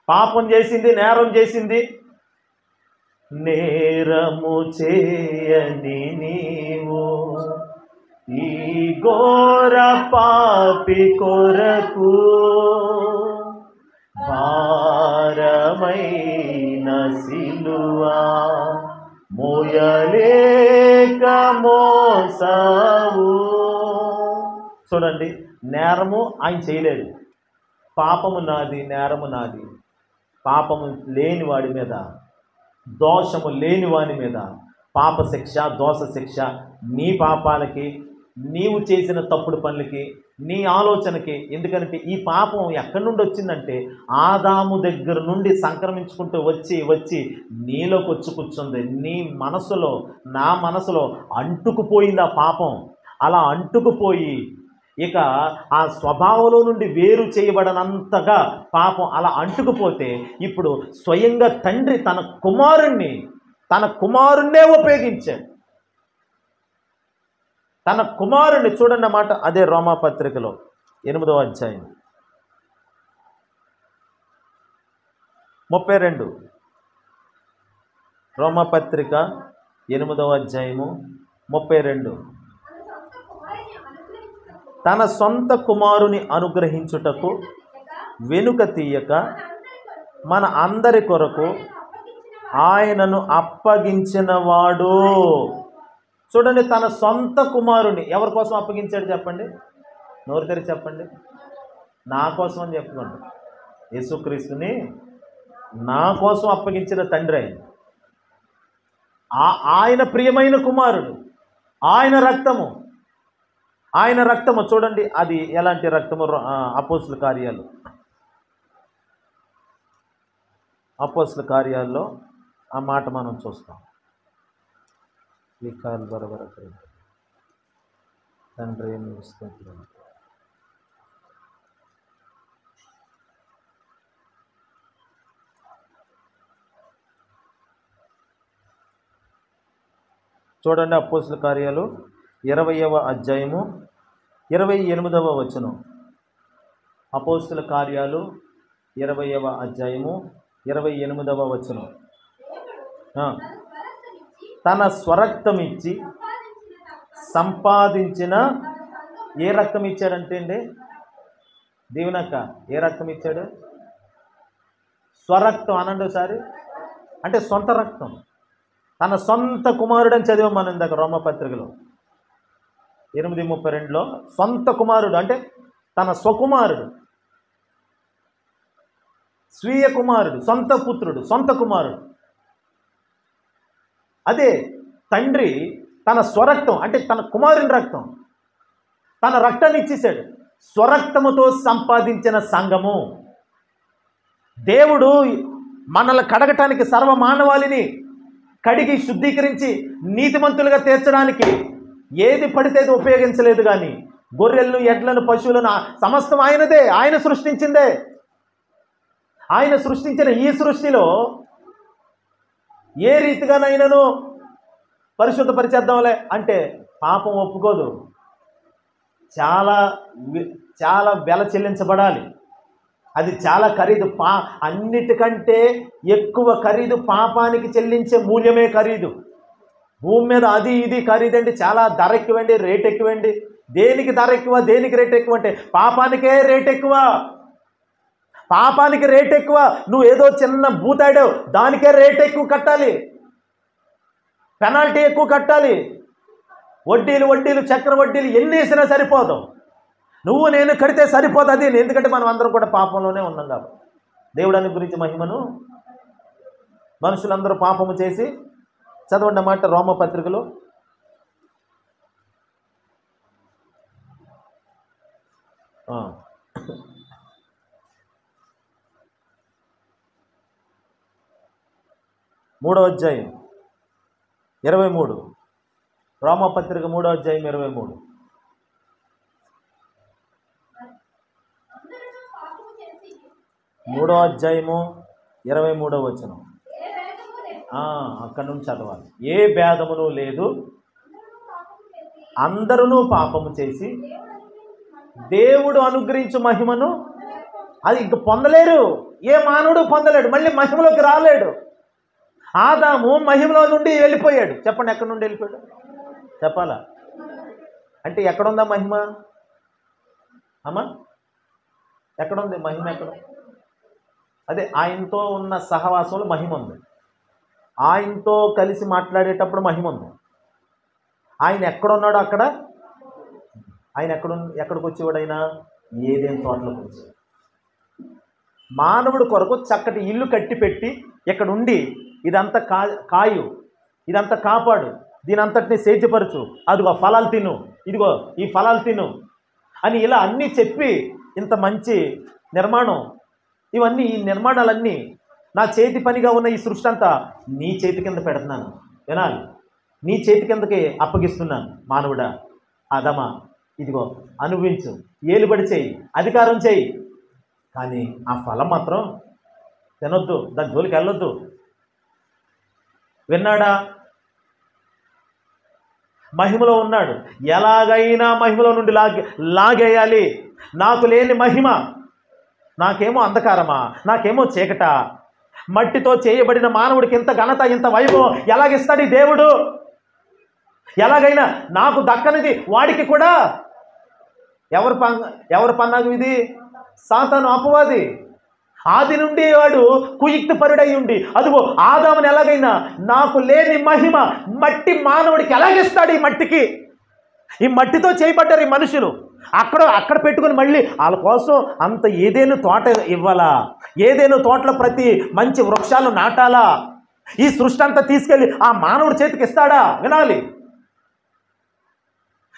పాపం చేసింది, నేరం చేసింది, నేరము చేయని నీవు ఈ ఘోర పాపి కొరకు భారమైన సిలువా మోయలేక మోసావు. చూడండి, నేరము ఆయన చేయలేదు, పాపము నాది, నేరము నాది. పాపము లేని వాడి మీద, దోషము లేని వాని మీద పాప శిక్ష, దోష శిక్ష నీ పాపాలకి, నీవు చేసిన తప్పుడు పనులకి, నీ ఆలోచనకి. ఎందుకంటే ఈ పాపం ఎక్కడి నుండి వచ్చిందంటే ఆదాము దగ్గర నుండి సంక్రమించుకుంటూ వచ్చి వచ్చి నీలోకి వచ్చి కూర్చుంది. నీ మనసులో, నా మనసులో అంటుకుపోయింది ఆ పాపం. అలా అంటుకుపోయి ఇక ఆ స్వభావంలో నుండి వేరు చేయబడనంతగా పాపం అలా అంటుకుపోతే ఇప్పుడు స్వయంగా తండ్రి తన కుమారుణ్ణే ఉపయోగించాడు. తన కుమారుణ్ణి చూడండి అన్నమాట. అదే రోమాపత్రికలో 8వ అధ్యాయం 32. రోమాపత్రిక 8వ అధ్యాయము 32. తన సొంత కుమారుని అనుగ్రహించుటకు వెనుక తీయక మన అందరి కొరకు ఆయనను అప్పగించిన వాడు. చూడండి, తన సొంత కుమారుని ఎవరి కోసం అప్పగించాడు చెప్పండి? నోరు తెరిచి చెప్పండి. నా కోసం అని చెప్పుకోండి. యేసుక్రీస్తుని నా కోసం అప్పగించిన తండ్రి ఆయన. ఆయన ప్రియమైన కుమారుడు, ఆయన రక్తము. చూడండి, అది ఎలాంటి రక్తము? అపోస్తుల కార్యాల్లో ఆ మాట మనం చూస్తాం. వికాల్ బరబర తండ్రి చూడండి, అపోస్తుల కార్యాలు 20వ అధ్యాయము 28వ వచనం. అపోస్తుల కార్యాలు 20వ అధ్యాయము 28వ వచనం. తన స్వరక్తమిచ్చి సంపాదించిన, ఏ రక్తం ఇచ్చాడంటే అండి దీవెనక్క, ఏ రక్తం ఇచ్చాడు? స్వరక్తం అనండి ఒకసారి. అంటే సొంత రక్తం. తన సొంత కుమారుడని చదివాం మనం ఇందాక రోమపత్రికలో 8:32లో. సొంత కుమారుడు అంటే తన స్వకుమారుడు, స్వీయ కుమారుడు, సొంత పుత్రుడు, సొంత కుమారుడు. అదే తండ్రి తన స్వరక్తం అంటే తన కుమారుని రక్తం, తన రక్తాన్ని ఇచ్చేశాడు. స్వరక్తముతో సంపాదించిన సంఘము. దేవుడు మనల్ని కడగటానికి, సర్వమానవాళిని కడిగి శుద్ధీకరించి నీతిమంతులుగా తీర్చడానికి ఏది పడితే అది ఉపయోగించలేదు. కానీ గొర్రెలను, ఎడ్లను, పశువులను సమస్తం ఆయనదే, ఆయన సృష్టించిందే. ఆయన సృష్టించిన ఈ సృష్టిలో ఏ రీతిగానైనాను పరిశుద్ధపరిచేద్దాంలే అంటే పాపం ఒప్పుకోదు. చాలా వెల చెల్లించబడాలి. అది చాలా ఖరీదు. అన్నిటికంటే ఎక్కువ ఖరీదు పాపానికి చెల్లించే మూల్యమే ఖరీదు. భూమి మీద అది ఇది ఖరీదండి, చాలా ధర ఎక్కువండి, రేట్ ఎక్కువండి. దేనికి ధర ఎక్కువ, దేనికి రేట్ ఎక్కువ అంటే పాపానికే రేట్ ఎక్కువ. పాపానికి రేట్ ఎక్కువ. నువ్వు ఏదో చిన్న బూతాడావు, దానికే రేట్ ఎక్కువ కట్టాలి, పెనాల్టీ ఎక్కువ కట్టాలి. వడ్డీలు, చక్ర వడ్డీలు ఎన్ని వేసినా సరిపోదు. నువ్వు నేను కడితే సరిపోతుంది, ఎందుకంటే మనం అందరం కూడా పాపంలోనే ఉన్నాం కాబట్టి. దేవుడాన్ని గురించి మహిమను మనుషులందరూ పాపము చేసి, చదవండి మాట రోమ పత్రికలో 3వ అధ్యాయం 23, రోమపత్రిక 3వ అధ్యాయం 23. మూడో అధ్యాయము 23వ వచనం. అక్కడి నుంచి చదవాలి. ఏ భేదమును లేదు, అందరూ పాపము చేసి దేవుడు అనుగ్రహించు మహిమను అది ఇంక పొందలేరు. ఏ మానవుడు పొందలేడు, మళ్ళీ మహిమలోకి రాలేడు. ఆదాము మహిమలో నుండి వెళ్ళిపోయాడు. చెప్పండి, ఎక్కడి నుండి వెళ్ళిపోయాడు చెప్పాలా? అంటే ఎక్కడుందా మహిమ? అమ్మా ఎక్కడుంది మహిమ? ఎక్కడ? అదే ఆయనతో ఉన్న సహవాసంలో మహిమ ఉంది. ఆయనతో కలిసి మాట్లాడేటప్పుడు మహిమ ఉంది. ఆయన ఎక్కడున్నాడో అక్కడ ఆయన ఎక్కడికి వచ్చేవాడు? ఆయన ఏదేని తోటలోకి వచ్చేవాడు. మానవుడి కొరకు చక్కటి ఇల్లు కట్టి పెట్టి ఇక్కడ ఉండి ఇదంతా కాయు, ఇదంతా కాపాడు, దీని అంతటిని సేద్యపరచు, అదిగో ఫలాలు తిను, ఇదిగో ఈ ఫలాలు తిను అని ఇలా అన్నీ చెప్పి ఇంత మంచి నిర్మాణం, ఇవన్నీ ఈ నిర్మాణాలన్నీ నా చేతి పనిగా ఉన్న ఈ సృష్టి అంతా నీ చేతి కింద పెడుతున్నాను. వినాలి, నీ చేతి కిందకి అప్పగిస్తున్నాను. మానవుడా, ఆదమా, ఇదిగో అనుభవించు, ఏలుబడి చేయి, అధికారం చేయి, కానీ ఆ ఫలం మాత్రం తినొద్దు, దాని జోలికి వెళ్ళొద్దు. విన్నాడా? మహిమలో ఉన్నాడు. ఎలాగైనా మహిమలో నుండి లాగేయాలి. నాకు లేని మహిమ, నాకేమో అంధకారమా, నాకేమో చీకట. మట్టితో చేయబడిన మానవుడికి ఇంత ఘనత, ఇంత వైభవం ఎలాగిస్తాడు ఈ దేవుడు? ఎలాగైనా నాకు దక్కనిది వాడికి కూడా. ఎవరు పన్నాగు ఇది? సాతాను, అపవాది. ఆది నుండి వాడు కుయుక్తిపరుడై ఉండి అదిగో ఆదాముని ఎలాగైనా నాకు లేని మహిమ మట్టి మానవుడికి ఎలాగిస్తాడు? ఈ మట్టికి, ఈ మట్టితో చేయబడ్డారు ఈ మనుషులు. అక్కడ పెట్టుకుని మళ్ళీ వాళ్ళ కోసం అంత ఏదేను తోట ఇవ్వాలా? ఏదేను తోటలో ప్రతి మంచి వృక్షాలు నాటాలా? ఈ సృష్టి అంతా తీసుకెళ్ళి ఆ మానవుడి చేతికి ఇస్తాడా? వినాలి.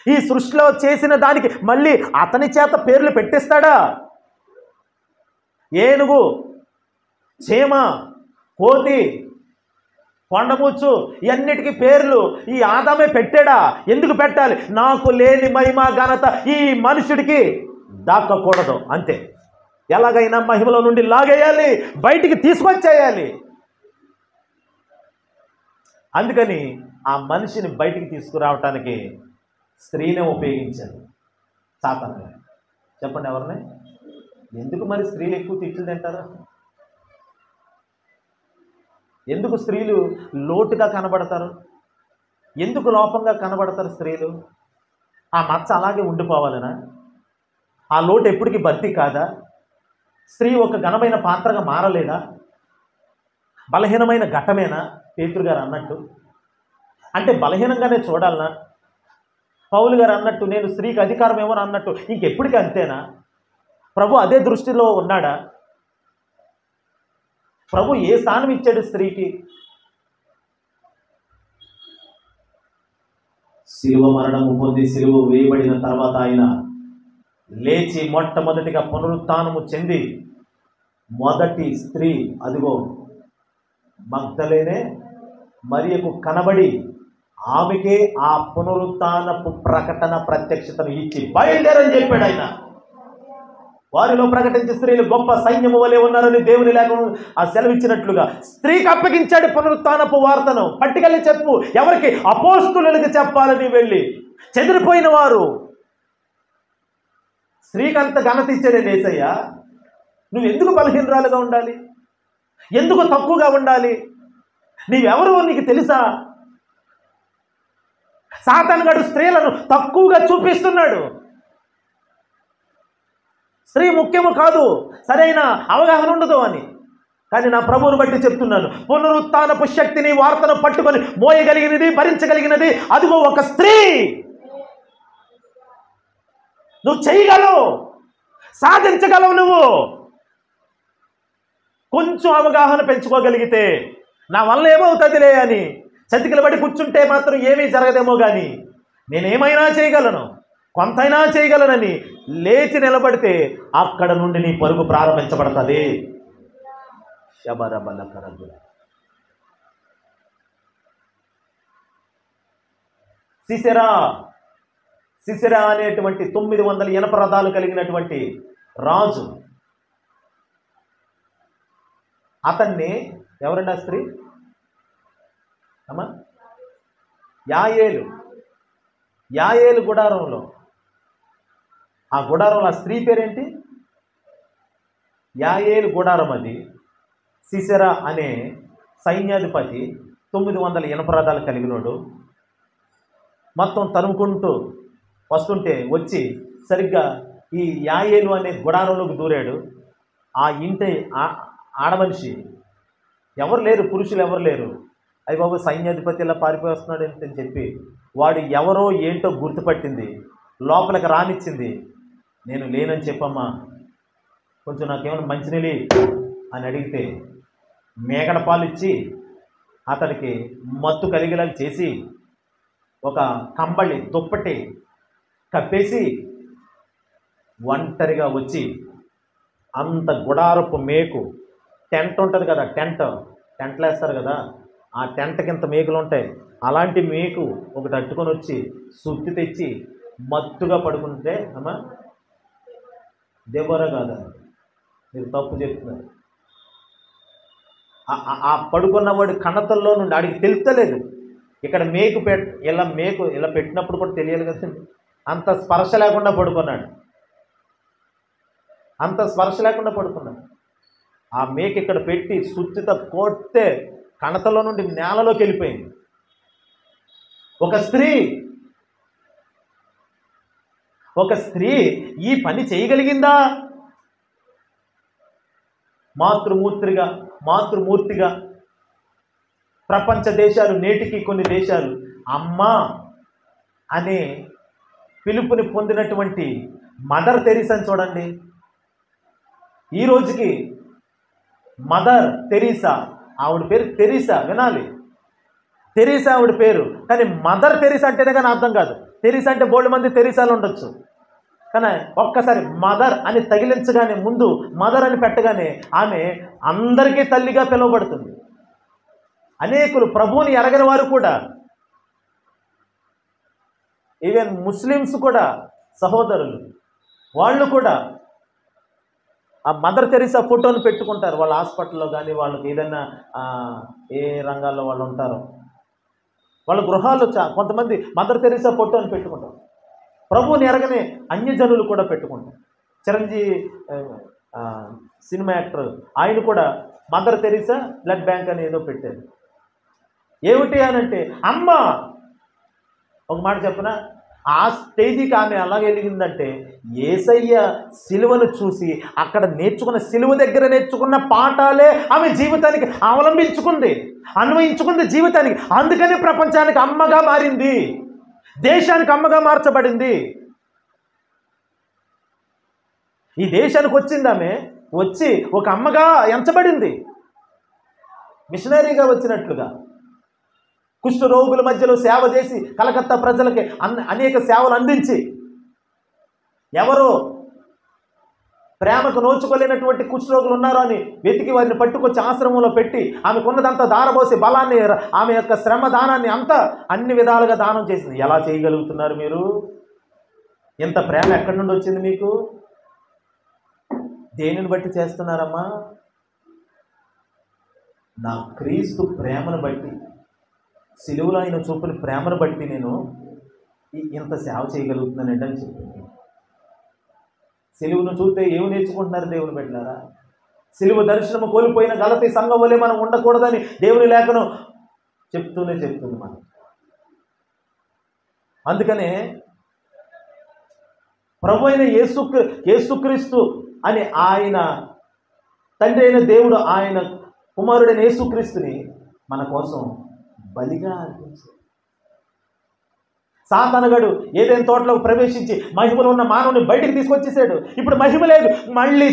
ఈ సృష్టిలో చేసిన దానికి మళ్ళీ అతని చేత పేర్లు పెట్టిస్తాడా? ఏనుగు, చీమ, కోతి, కొండముచ్చు, ఇవన్నిటికీ పేర్లు ఈ ఆదామే పెట్టాడా? ఎందుకు పెట్టాలి? నాకు లేని మహిమ ఘనత ఈ మనుషుడికి దాక్కకూడదు, అంతే. ఎలాగైనా మహిమలో నుండి లాగేయాలి, బయటికి తీసుకొచ్చేయాలి. అందుకని ఆ మనిషిని బయటికి తీసుకురావటానికి స్త్రీనే ఉపయోగించాలి సాతాను. చెప్పండి, ఎవరిని? ఎందుకు మరి స్త్రీలు ఎక్కువ తిట్లు తింటారా? ఎందుకు స్త్రీలు లోటుగా కనబడతారు? ఎందుకు లోపంగా కనబడతారు స్త్రీలు? ఆ మచ్చ అలాగే ఉండిపోవాలనా? ఆ లోటు ఎప్పటికీ భర్తీ కాదా? స్త్రీ ఒక ఘనమైన పాత్రగా మారలేదా? బలహీనమైన ఘట్టమేనా? పేతురు గారు అన్నట్టు అంటే బలహీనంగానే చూడాలనా? పౌలు గారు అన్నట్టు నేను స్త్రీకి అధికారం ఏమో అన్నట్టు ఇంకెప్పటికీ అంతేనా? ప్రభు అదే దృష్టిలో ఉన్నాడా? ప్రభు ఏ స్థానం ఇచ్చాడు స్త్రీకి? శిలువ మరణము పొంది శిలువ వేయబడిన తర్వాత ఆయన లేచి మొట్టమొదటిగా పునరుత్థానము చెంది మొదటి స్త్రీ అదిగో మగ్దలేనే మరియకు కనబడి ఆమెకే ఆ పునరుత్థానపు ప్రకటన ప్రత్యక్షతను ఇచ్చి బయలుదేరని చెప్పాడు ఆయన. వారిలో ప్రకటించే స్త్రీలు గొప్ప సైన్యము వలె ఉన్నారని దేవుని లేఖను ఆ సెలవిచ్చినట్లుగా స్త్రీకి అప్పగించాడు పునరుత్థానపు వార్తను. పట్టుకెళ్ళి చెప్పు. ఎవరికి? అపోస్తులులకు చెప్పాలని వెళ్ళి చెదిరిపోయిన వారు. స్త్రీకి అంత ఘనత ఇచ్చాడే యేసయ్య. నువ్వు ఎందుకు బలహీనరాలుగా ఉండాలి? ఎందుకు తక్కువగా ఉండాలి? నీవెవరు నీకు తెలుసా? సాతానుగాడు స్త్రీలను తక్కువగా చూపిస్తున్నాడు. స్త్రీ ముఖ్యము కాదు, సరైన అవగాహన ఉండదు అని. కానీ నా ప్రభువుని బట్టి చెప్తున్నాను, పునరుత్థానపు శక్తిని వార్తను పట్టుకొని మోయగలిగినది, భరించగలిగినది అదిగో ఒక స్త్రీ. నువ్వు చేయగలవు, సాధించగలవు. నువ్వు కొంచెం అవగాహన పెంచుకోగలిగితే నా వల్ల ఏమవుతుందిలే అని చతికిల పడి కూర్చుంటే మాత్రం ఏమీ జరగదేమో కానీ నేనేమైనా చేయగలను, కొంతైనా చేయగలనని లేచి నిలబడితే అక్కడ నుండి నీ పరుగు ప్రారంభించబడుతుంది. సిసెరా అనేటువంటి 900 ఇనప రథాలు కలిగినటువంటి రాజు, అతన్ని ఎవరండి ఆ స్త్రీ? అమ్మా, యాయేలు గుడారంలో, ఆ గుడారంలో ఆ స్త్రీ పేరేంటి? యాయేలు గుడారం. అది సిసెరా అనే సైన్యాధిపతి 900 ఇనప రథాలు కలిగినోడు. మొత్తం తరుముకుంటూ వస్తుంటే వచ్చి సరిగ్గా ఈ యాయేలు అనే గుడారంలోకి దూరాడు. ఆ ఇంటి ఆడమనిషి, ఎవరు లేరు, పురుషులు ఎవరు లేరు. అయ్యి బాబు, సైన్యాధిపతి ఇలా పారిపోయి వస్తున్నాడు అని చెప్పి వాడు ఎవరో ఏంటో గుర్తుపట్టింది, లోపలికి రానిచ్చింది. నేను లేనని చెప్పమ్మా, కొంచెం నాకేమైనా మంచినీళ్ళు అని అడిగితే మేకడ పాలు ఇచ్చి అతనికి మత్తు కలిగేలా చేసి ఒక కంబళి దుప్పటి కప్పేసి ఒంటరిగా వచ్చి అంత గుడారపు మేకు టెంట్ ఉంటుంది కదా, టెంట్లు వేస్తారు కదా, ఆ టెంట్కి ఇంత మేకులు ఉంటాయి, అలాంటి మేకు ఒకటి అట్టుకొని వచ్చి సుత్తి తెచ్చి మత్తుగా పడుకుంటే, అమ్మా దెబ్బరా కాదా, మీరు తప్పు చెప్తున్నారు. ఆ పడుకున్నవాడి కణతల్లో నుండి ఆడికి తెలుస్తలేదు. ఇక్కడ మేకు ఇలా పెట్టినప్పుడు కూడా తెలియాలి కదండి. అంత స్పర్శ లేకుండా పడుకున్నాడు. ఆ మేకు ఇక్కడ పెట్టి సుత్తితో కొడితే కణతలో నుండి నేలలోకి వెళ్ళిపోయింది. ఒక స్త్రీ ఈ పని చేయగలిగిందా? మాతృమూర్తిగా ప్రపంచ దేశాలు, నేటికి కొన్ని దేశాలు అమ్మా అనే పిలుపుని పొందినటువంటి మదర్ తెరీసాని చూడండి. ఈ రోజుకి మదర్ తెరీసా, ఆవిడ పేరు తెరీసా, వినాలి, తెరీసా ఆవిడ పేరు. కానీ మదర్ తెరీసా అంటేనే కానీ అర్థం కాదు. తెరీసా అంటే బోల్డ్ మంది తెరీసాలు ఉండొచ్చు, కానీ ఒక్కసారి మదర్ అని తగిలించగానే, ముందు మదర్ అని పెట్టగానే ఆమె అందరికీ తల్లిగా పిలువబడుతుంది. అనేకులు ప్రభువుని ఎరగని వారు కూడా, ఈవెన్ ముస్లిమ్స్ కూడా, సహోదరులు వాళ్ళు కూడా ఆ మదర్ తెరీసా ఫోటోను పెట్టుకుంటారు. వాళ్ళ హాస్పిటల్లో కానీ, వాళ్ళకి ఏదైనా ఏ రంగాల్లో వాళ్ళు ఉంటారో వాళ్ళ గృహాల్లో కొంతమంది మదర్ తెరీసా ఫోటోను పెట్టుకుంటారు. ప్రభువుని ఎరగని అన్యజనులు కూడా పెట్టుకుంటారు. చిరంజీవి సినిమా యాక్టర్, ఆయన కూడా మదర్ తెరీసా బ్లడ్ బ్యాంక్ అని ఏదో పెట్టారు. ఏమిటి అనంటే, అమ్మ, ఒక మాట చెప్పనా, ఆ స్టేజీకి ఆమె అలా వెలిగిందంటే యేసయ్య సిలువను చూసి అక్కడ నేర్చుకున్న, సిలువ దగ్గర నేర్చుకున్న పాఠాలే ఆమె జీవితానికి అవలంబించుకుంది, అన్వయించుకుంది జీవితానికి. అందుకని ప్రపంచానికి అమ్మగా మారింది, దేశానికి అమ్మగా మార్చబడింది. ఈ దేశానికి వచ్చింది ఆమె, వచ్చి ఒక అమ్మగా ఎంచబడింది, మిషనరీగా వచ్చినట్లుగా. కుష్ఠ రోగుల మధ్యలో సేవ చేసి కలకత్తా ప్రజలకి అనేక సేవలు అందించి, ఎవరు ప్రేమకు నోచుకోలేనటువంటి కుష్ఠరోగులు ఉన్నారో అని వెతికి వారిని పట్టుకొచ్చి ఆశ్రమంలో పెట్టి ఆమెకున్నదంతా దారబోసి బలాన్ని, ఆమె యొక్క శ్రమ దానాన్ని అంతా అన్ని విధాలుగా దానం చేసింది. ఎలా చేయగలుగుతున్నారు మీరు? ఇంత ప్రేమ ఎక్కడి నుండి వచ్చింది మీకు? దేనిని బట్టి చేస్తున్నారమ్మా? నా క్రీస్తు ప్రేమను బట్టి, సిలువలో ఆయన చూపుని ప్రేమను బట్టి నేను ఇంత సేవ చేయగలుగుతున్నానండి అని చెప్పింది. సిలువను చూస్తే ఏమి నేర్చుకుంటున్నారు దేవుని బిడ్డలారా? సిలువ దర్శనము కోల్పోయిన గలతీ సంఘం వలె మనం ఉండకూడదని దేవుని లేఖనం చెప్తుంది మనం. అందుకనే ప్రభు అయిన యేసుక్రీస్తు అని ఆయన తండ్రి అయిన దేవుడు ఆయన కుమారుడైన యేసుక్రీస్తుని మన కోసం బలిగా అర్పించారు. సాతానుగాడు ఏదైనా తోటలోకి ప్రవేశించి మహిమలో ఉన్న మానవుని బయటికి తీసుకొచ్చేసాడు. ఇప్పుడు మహిమ లేదు. మళ్ళీ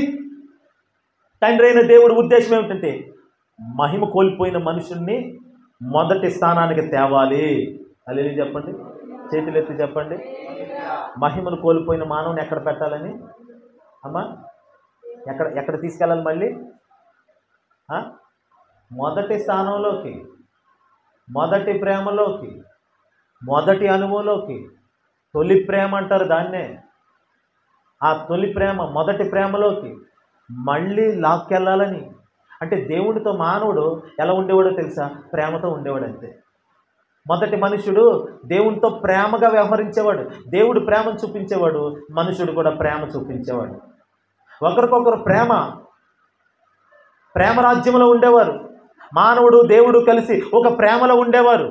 తండ్రి అయిన దేవుడి ఉద్దేశం ఏమిటంటే మహిమ కోల్పోయిన మనుషుల్ని మొదటి స్థానానికి తేవాలి. హల్లెలూయా చెప్పండి, చేతులు ఎత్తి చెప్పండి. మహిమను కోల్పోయిన మానవుని ఎక్కడ పెట్టాలని అమ్మా? ఎక్కడ తీసుకెళ్ళాలి మళ్ళీ? మొదటి స్థానంలోకి, మొదటి ప్రేమలోకి, మొదటి అనుభవంలోకి. తొలి ప్రేమ అంటారు దాన్నే. ఆ తొలి ప్రేమ, మొదటి ప్రేమలోకి మళ్ళీ లాక్కెళ్ళాలని. అంటే దేవుడితో మానవుడు ఎలా ఉండేవాడో తెలుసా? ప్రేమతో ఉండేవాడు అంతే. మొదటి మనుషుడు దేవునితో ప్రేమగా వ్యవహరించేవాడు, దేవుడు ప్రేమను చూపించేవాడు, మనుషుడు కూడా ప్రేమ చూపించేవాడు. ఒకరికొకరు ప్రేమ రాజ్యంలో ఉండేవారు. మానవుడు దేవుడు కలిసి ఒక ప్రేమలో ఉండేవారు.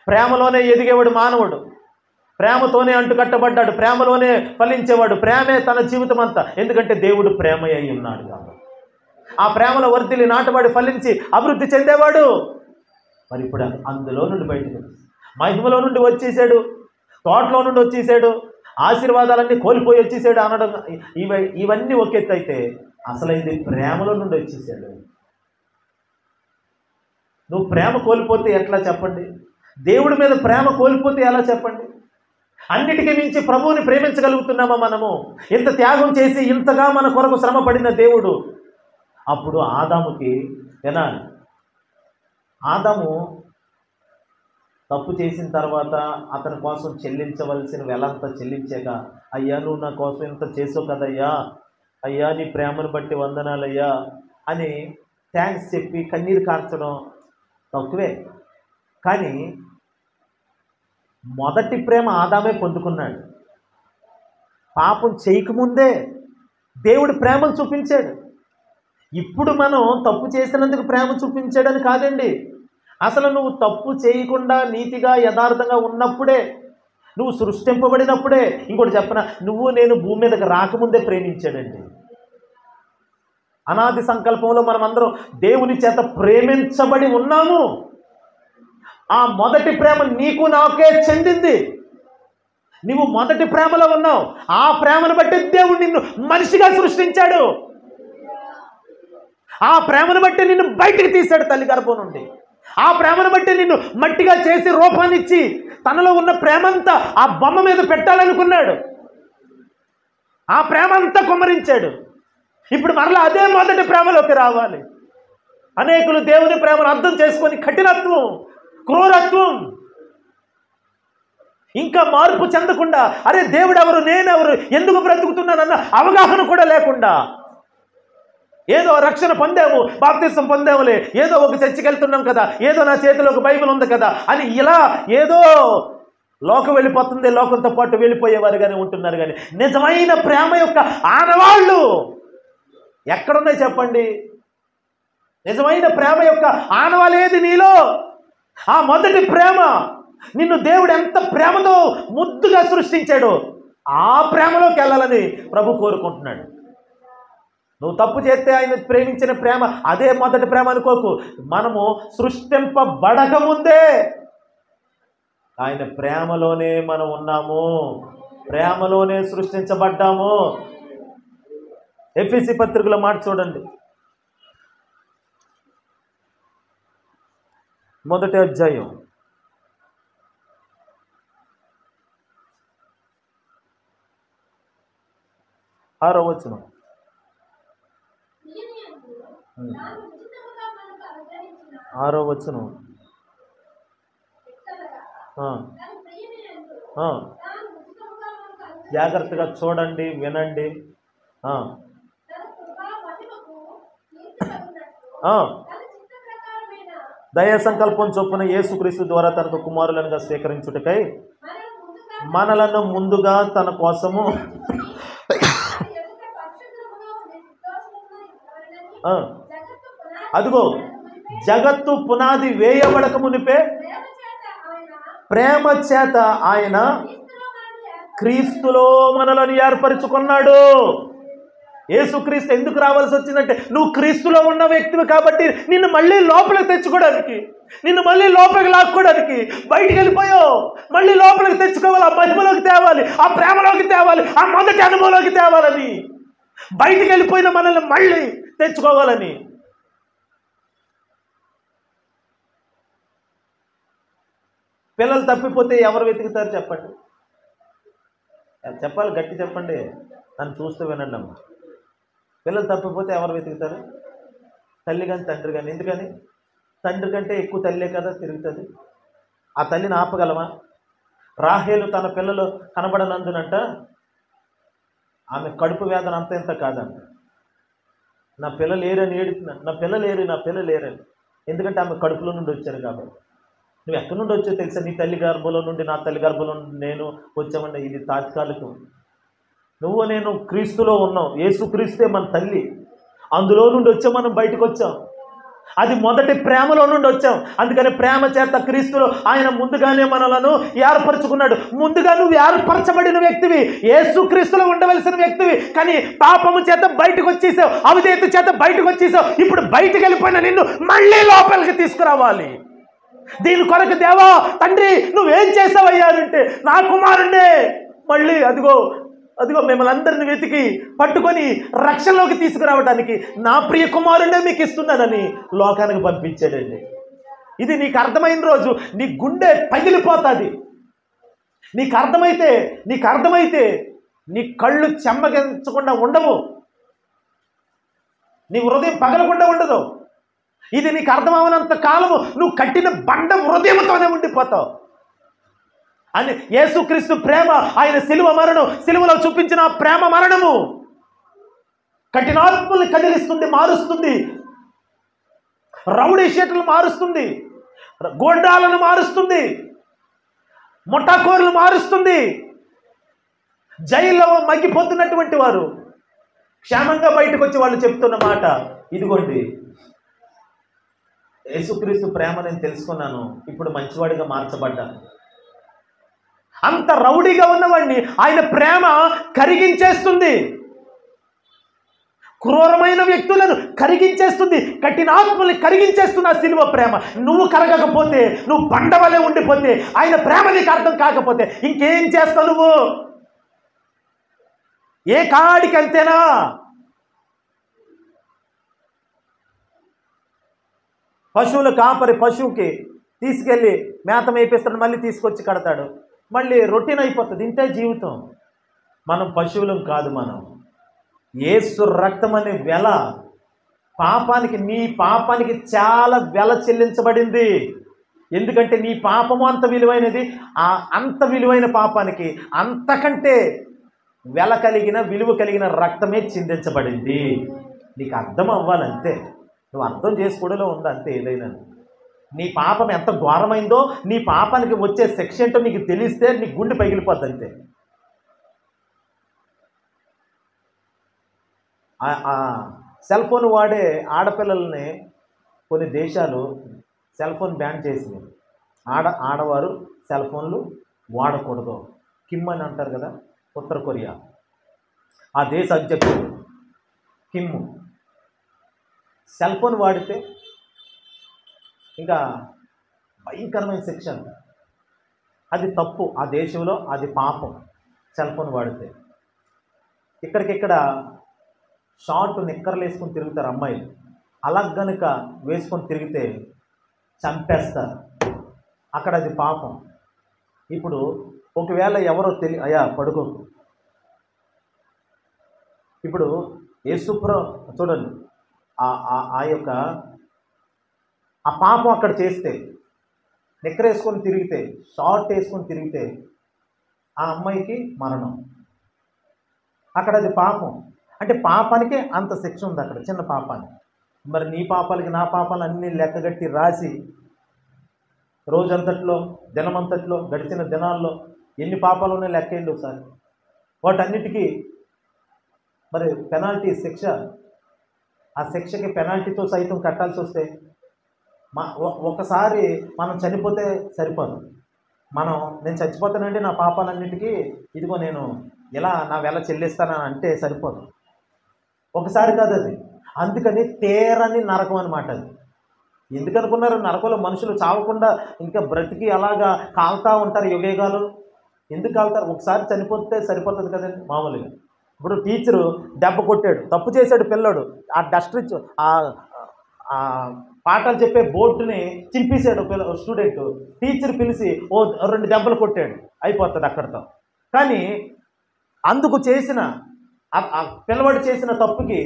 ప్రేమలోనే ఎదిగేవాడు మానవుడు, ప్రేమతోనే అంటుకట్టబడ్డాడు, ప్రేమలోనే ఫలించేవాడు. ప్రేమే తన జీవితం అంతా. ఎందుకంటే దేవుడు ప్రేమ అయి ఉన్నాడు కాబట్టి ఆ ప్రేమలో వర్ధిల్లి నాటబడి ఫలించి అభివృద్ధి చెందేవాడు. మరి ఇప్పుడు అందులో నుండి బయటకు మహిమలో నుండి వచ్చేసాడు, తోటలో నుండి వచ్చేసాడు, ఆశీర్వాదాలన్నీ కోల్పోయి వచ్చేసాడు అనడం ఇవన్నీ ఒక ఎత్తు అయితే అసలైంది ప్రేమలో నుండి వచ్చేసాడు. నువ్వు ప్రేమ కోల్పోతే ఎట్లా చెప్పండి? దేవుడి మీద ప్రేమ కోల్పోతే ఎలా చెప్పండి? అన్నిటికీ మించి ప్రభువుని ప్రేమించగలుగుతున్నామా మనము? ఇంత త్యాగం చేసి ఇంతగా మన కొరకు శ్రమ పడిన దేవుడు. అప్పుడు ఆదాముకి వినాలి, ఆదాము తప్పు చేసిన తర్వాత అతని కోసం చెల్లించవలసిన వెలంతా చెల్లించాక, అయ్యా నువ్వు నా కోసం ఇంత చేసావు కదయ్యా, అయ్యా నీ ప్రేమను బట్టి వందనాలయ్యా అని థ్యాంక్స్ చెప్పి కన్నీరు కార్చడం తక్కువే. కానీ మొదటి ప్రేమ ఆదామే పొందుకున్నాడు. పాపం చేయకముందే దేవుడు ప్రేమను చూపించాడు. ఇప్పుడు మనం తప్పు చేసినందుకు ప్రేమ చూపించాడని కాదండి. అసలు నువ్వు తప్పు చేయకుండా నీతిగా యథార్థంగా ఉన్నప్పుడే, నువ్వు సృష్టింపబడినప్పుడే, ఇంకోటి చెప్పనా, నువ్వు నేను భూమి మీదకి రాకముందే ప్రేమించాడండి. అనాది సంకల్పంలో మనమందరం దేవుని చేత ప్రేమించబడి ఉన్నాము. ఆ మొదటి ప్రేమ నీకు నాకే చెందింది. నువ్వు మొదటి ప్రేమలో ఉన్నావు. ఆ ప్రేమను బట్టి దేవుడు నిన్ను మనిషిగా సృష్టించాడు. ఆ ప్రేమను బట్టి నిన్ను బయటికి తీశాడు తల్లి గర్భం నుండి. ఆ ప్రేమను బట్టి నిన్ను మట్టిగా చేసి రూపాన్నిచ్చి తనలో ఉన్న ప్రేమంతా ఆ బొమ్మ మీద పెట్టాలనుకున్నాడు. ఆ ప్రేమ అంతా కుమ్మరించాడు. ఇప్పుడు మరలా అదే మొదటి ప్రేమలోకి రావాలి. అనేకులు దేవుని ప్రేమను అర్థం చేసుకొని కఠినత్వం, క్రూరత్వం, ఇంకా మార్పు చెందకుండా, అరే దేవుడెవరు, నేనెవరు, ఎందుకు బ్రతుకుతున్నానన్న అవగాహన కూడా లేకుండా, ఏదో రక్షణ పొందాము, బాప్తిసం పొందాములే, ఏదో ఒక చర్చికి వెళ్తున్నాం కదా, ఏదో నా చేతిలో ఒక బైబిల్ ఉంది కదా అని ఇలా ఏదో లోకం వెళ్ళిపోతుంది, లోకంతో పాటు వెళ్ళిపోయేవారుగానే ఉంటున్నారు. కానీ నిజమైన ప్రేమ యొక్క ఆనవాళ్ళు ఎక్కడున్నాయి చెప్పండి? నిజమైన ప్రేమ యొక్క ఆనవాళ్ళు ఏది నీలో? ఆ మొదటి ప్రేమ. నిన్ను దేవుడు ఎంత ప్రేమతో ముద్దుగా సృష్టించాడో ఆ ప్రేమలోకి వెళ్ళాలని ప్రభు కోరుకుంటున్నాడు. నువ్వు తప్పు చేస్తే ఆయన ప్రేమించిన ప్రేమ అదే మొదటి ప్రేమ అనుకోకు. మనము సృష్టింపబడకముందే ఆయన ప్రేమలోనే మనం ఉన్నాము, ప్రేమలోనే సృష్టించబడ్డాము. ఎఫెసీ పత్రికలో మాట చూడండి, మొదటి అధ్యాయం 6వ వచనం. జాగ్రత్తగా చూడండి, వినండి. దయా సంకల్పం చొప్పున యేసుక్రీస్తు ద్వారా తనకు కుమారులనుగా స్వీకరించుటకై మనలను ముందుగా తన కోసము అదిగో జగత్తు పునాది వేయబడక మునిపే ప్రేమ చేత ఆయన క్రీస్తులో మనలను ఏర్పరచుకున్నాడు. యేసుక్రీస్తు ఎందుకు రావాల్సి వచ్చిందంటే నువ్వు క్రీస్తులో ఉన్న వ్యక్తివి కాబట్టి నిన్ను మళ్ళీ లోపలికి తెచ్చుకోవడానికి, నిన్ను మళ్ళీ లోపలికి లాక్కోవడానికి. బయటికి వెళ్ళిపోయావు, మళ్ళీ లోపలికి తెచ్చుకోవాలి, ఆ మహిమలోకి తేవాలి, ఆ ప్రేమలోకి తేవాలి, ఆ మొదటి అనుభవంలోకి తేవాలని, బయటికి వెళ్ళిపోయిన మనల్ని మళ్ళీ తెచ్చుకోవాలని. పిల్లలు తప్పిపోతే ఎవరు వెతుకుతారు చెప్పండి? చెప్పాలి, గట్టి చెప్పండి, నన్ను చూస్తూ వినండి అమ్మ. పిల్లలు తప్పిపోతే ఎవరు వెతుకుతారు? తల్లి కానీ తండ్రి కానీ. ఎందుకని? తండ్రి కంటే ఎక్కువ తల్లే కదా తిరుగుతుంది. ఆ తల్లిని ఆపగలమా? రాహేలు తన పిల్లలు కనబడనందునంట ఆమె కడుపు వేదన అంత ఇంత కాదంట. నా పిల్లలు లేరని ఏడుతున్నా, నా పిల్లలు లేరని. ఎందుకంటే ఆమె కడుపులో నుండి వచ్చారు కాబట్టి. నువ్వు ఎక్కడి నుండి వచ్చావు తెలుసా? నీ తల్లి గర్భంలో నుండి, నా తల్లి గర్భంలో నుండి నేను వచ్చామండి. ఇది తాత్కాలికం. నువ్వు నేను క్రీస్తులో ఉన్నాం, యేసుక్రీస్తే మన తల్లి, అందులో నుండి వచ్చాం, మనం బయటకు వచ్చాం. అది మొదటి ప్రేమలో నుండి వచ్చాం. అందుకని ప్రేమ చేత క్రీస్తులో ఆయన ముందుగానే మనలను ఏర్పరచుకున్నాడు. ముందుగా నువ్వు ఏర్పరచబడిన వ్యక్తివి, యేసుక్రీస్తులో ఉండవలసిన వ్యక్తివి. కానీ పాపము చేత బయటకు వచ్చేసావు, అవిధేయత చేత బయటకు వచ్చేసావు. ఇప్పుడు బయటకు వెళ్ళిపోయిన నిన్ను మళ్ళీ లోపలికి తీసుకురావాలి. దీని కొరకు దేవా తండ్రి నువ్వేం చేసావయ్యా అంటే, నా కుమారుణ్ణే మళ్ళీ అదిగో మిమ్మల్ని అందరిని వెతికి పట్టుకొని రక్షణలోకి తీసుకురావడానికి నా ప్రియ కుమారుణ్ణే మీకు ఇస్తున్నానని లోకానికి పంపించాడండి. ఇది నీకు అర్థమైన రోజు నీ గుండె పగిలిపోతుంది. నీకు అర్థమైతే నీ కళ్ళు చెమ్మగించకుండా ఉండవు, నీ హృదయం పగలకుండా ఉండదు. ఇది నీకు అర్థమవనంత కాలము నువ్వు కట్టిన బండ హృదయంతోనే ఉండిపోతావు అని. యేసుక్రీస్తు ప్రేమ, ఆయన సిలువ మరణం, సిలువలో చూపించిన ప్రేమ మరణము కఠినాత్మల్ని కదిలిస్తుంది, మారుస్తుంది. రౌడీ షీటలు మారుస్తుంది, గోండాలను మారుస్తుంది, ముఠాకోరులు మారుస్తుంది. జైల్లో మగ్గిపోతున్నటువంటి వారు క్షేమంగా బయటకు వచ్చి వాళ్ళు చెప్తున్న మాట ఇదిగోండి, యేసుక్రీస్తు ప్రేమ నేను తెలుసుకున్నాను, ఇప్పుడు మంచివాడిగా మార్చబడ్డాను. అంత రౌడీగా ఉన్నవాడిని ఆయన ప్రేమ కరిగించేస్తుంది, క్రూరమైన వ్యక్తులను కరిగించేస్తుంది, కఠినాత్మల్ని కరిగించేస్తుంది ఆ సిలువ ప్రేమ. నువ్వు కరగకపోతే, నువ్వు బండవలే ఉండిపోతే, ఆయన ప్రేమ నీకు అర్థం కాకపోతే ఇంకేం చేస్తావు నువ్వు? ఏ కాడికి అంతేనా? పశువుల కాపరి పశువుకి తీసుకెళ్ళి మేత మేపిస్తాడు, మళ్ళీ తీసుకొచ్చి కడతాడు, మళ్ళీ రొటీన్ అయిపోతుంది. ఇంతే జీవితం. మనం పశువులం కాదు, మనం యేసు రక్తం అనే వెల, పాపానికి, నీ పాపానికి చాలా వెల చెల్లించబడింది. ఎందుకంటే నీ పాపము అంత విలువైనది, అంత విలువైన పాపానికి అంతకంటే విలువ కలిగిన రక్తమే చిందించబడింది. నీకు అర్థం అవ్వాలంతే, నువ్వు అర్థం చేసుకోవడంలో ఉంది అంతే. ఏదైనా నీ పాపం ఎంత ఘోరమైందో, నీ పాపానికి వచ్చే శిక్ష ఏంటో నీకు తెలిస్తే నీ గుండె పగిలిపోద్ది అంతే. సెల్ ఫోన్ వాడే ఆడపిల్లల్ని కొన్ని దేశాలు సెల్ ఫోన్ బ్యాన్ చేసినాయి. ఆడవారు సెల్ ఫోన్లు వాడకూడదు. కిమ్ అని అంటారు కదా, ఉత్తర కొరియా, ఆ దేశ అధ్యక్షుడు కిమ్ సెల్ ఫోన్ వాడితే ఇంకా భయంకరమైన శిక్ష. అది తప్పు, ఆ దేశంలో అది పాపం సెల్ ఫోన్ వాడితే. ఇక్కడికిక్కడ షార్ట్ నిక్కర్లు వేసుకొని తిరుగుతారు అమ్మాయిలు, అలా గనుక వేసుకొని తిరిగితే చంపేస్తారు. అక్కడ అది పాపం. ఇప్పుడు ఒకవేళ ఎవరో అయ్యా పడుకోకు, ఇప్పుడు యేసుప్రభు చూడండి, ఆ యొక్క ఆ పాపం అక్కడ చేస్తే, నిక్కర వేసుకొని తిరిగితే, షార్ట్ వేసుకొని తిరిగితే ఆ అమ్మాయికి మరణం. అక్కడ అది పాపం. అంటే పాపానికే అంత శిక్ష ఉంది అక్కడ, చిన్న పాపానికి. మరి నీ పాపాలకి నా పాపాలు అన్నీ లెక్కగట్టి రాసి రోజంతట్లో, దినమంతట్లో, గడిచిన దినాల్లో ఎన్ని పాపాలు ఉన్నాయో లెక్కేయండి ఒకసారి. వాటన్నిటికీ మరి పెనాల్టీ, శిక్ష, ఆ శిక్షకి పెనాల్టీతో సైతం కట్టాల్సి వస్తే ఒకసారి మనం చనిపోతే సరిపోదు. నేను చచ్చిపోతానండి నా పాపాలన్నిటికీ, ఇదిగో నేను ఇలా నా వెల చెల్లిస్తానని అంటే సరిపోదు. ఒకసారి కాదు అది. అందుకని తీరని నరకం అన్నమాట అది. ఎందుకనుకున్నారు? నరకంలో మనుషులు చావకుండా ఇంకా బ్రతికి అలాగా కాలుతా ఉంటారు యుగయుగాలు. ఎందుకు కాలుతారు? ఒకసారి చనిపోతే సరిపోతుంది కదండి మామూలుగా. ఇప్పుడు టీచరు దెబ్బ కొట్టాడు, తప్పు చేశాడు పిల్లోడు, ఆ డస్టర్ ఆ పాఠాలు చెప్పే బోర్డుని చింపేశాడు స్టూడెంట్. టీచర్ పిలిచి 2 దెబ్బలు కొట్టాడు, అయిపోతుంది అక్కడితో. కానీ అందుకు చేసిన ఆ పిల్లవాడు చేసిన తప్పుకి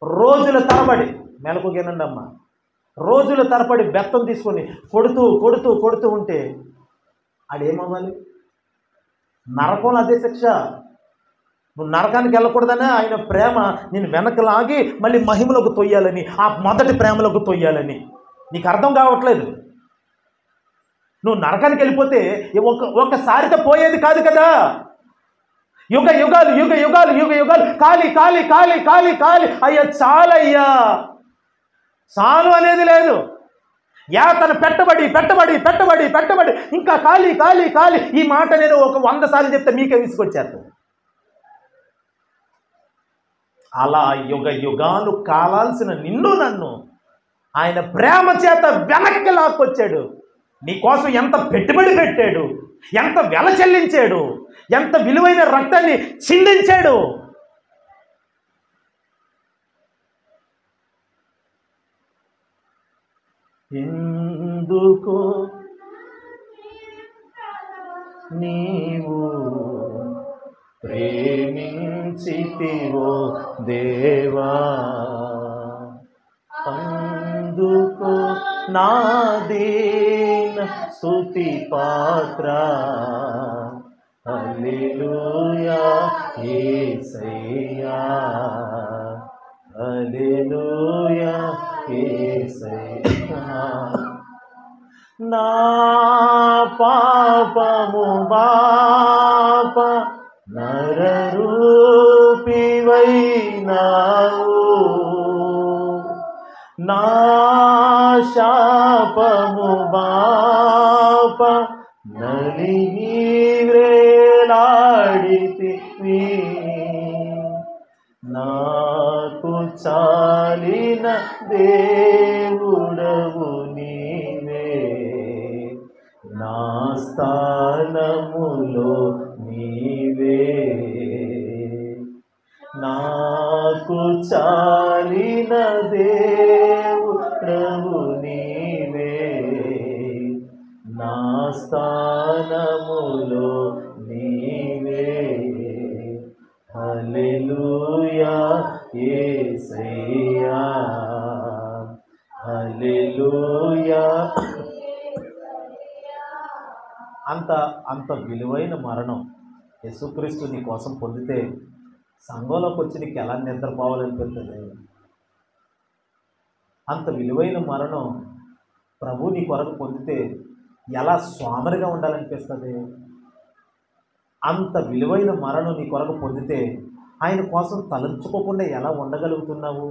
రోజుల తరబడి, మెలకుగేనండి అమ్మ, రోజుల తరబడి బెత్తం తీసుకొని కొడుతూ కొడుతూ కొడుతూ ఉంటే ఆడేమవ్వాలి? నరకంలో అదే శిక్ష. నువ్వు నరకానికి వెళ్ళకూడదనే ఆయన ప్రేమ నేను వెనక్కి లాగి మళ్ళీ మహిమలోకి తొయ్యాలని, ఆ మొదటి ప్రేమలోకి తొయ్యాలని. నీకు అర్థం కావట్లేదు. నువ్వు నరకానికి వెళ్ళిపోతే ఒక్కసారితో పోయేది కాదు కదా. యుగ యుగాలు యుగ యుగాలు యుగ యుగాలు కాలి కాలి కాలి కాలి కాలి అయ్యా చాలయ్యా, చాలు అనేది లేదు. యాతన పెట్టబడి పెట్టబడి పెట్టబడి పెట్టబడి ఇంకా కాలి కాలి కాలి. ఈ మాట నేను 100 సార్లు చెప్తే మీకే విసుకొచ్చారు. అలా యుగ యుగాలు కాలాల్సిన నిన్ను నన్ను ఆయన ప్రేమ చేత వెనక్కి లాక్కొచ్చాడు. నీకోసం ఎంత పెట్టుబడి పెట్టాడు, ఎంత వెల చెల్లించాడు, ఎంత విలువైన రక్తాన్ని చిందించాడు. ఎందుకు నీవు ప్రేమించితివో దేవా, అందుకు నా దీన స్తుతి పాత్ర. హల్లెలూయా యేసయ్యా, హల్లెలూయా యేసయ్యా. నా పాపము బాప నరరూపివైనావు, నా శాపము బాప నలిగి వ్రేలాడితివి. నాకు చాలిన దేవుడవు నీవే, నా స్థానములో నీవే. నాకు చాలిన దేవుడవు నీవే, నా స్థానములో నీవే. హల్లెలూయా యేసయ్యా, హల్లెలూయా. అంత విలువైన మరణం యేసుక్రీస్తు నీ కోసం పొందితే సంఘంలోకి వచ్చి నీకు ఎలా నిద్రపోవాలనిపిస్తుంది? అంత విలువైన మరణం ప్రభు నీ కొరకు పొందితే ఎలా సోమరిగా ఉండాలనిపిస్తుంది? అంత విలువైన మరణం నీ కొరకు పొందితే ఆయన కోసం తలంచుకోకుండా ఎలా ఉండగలుగుతున్నావు?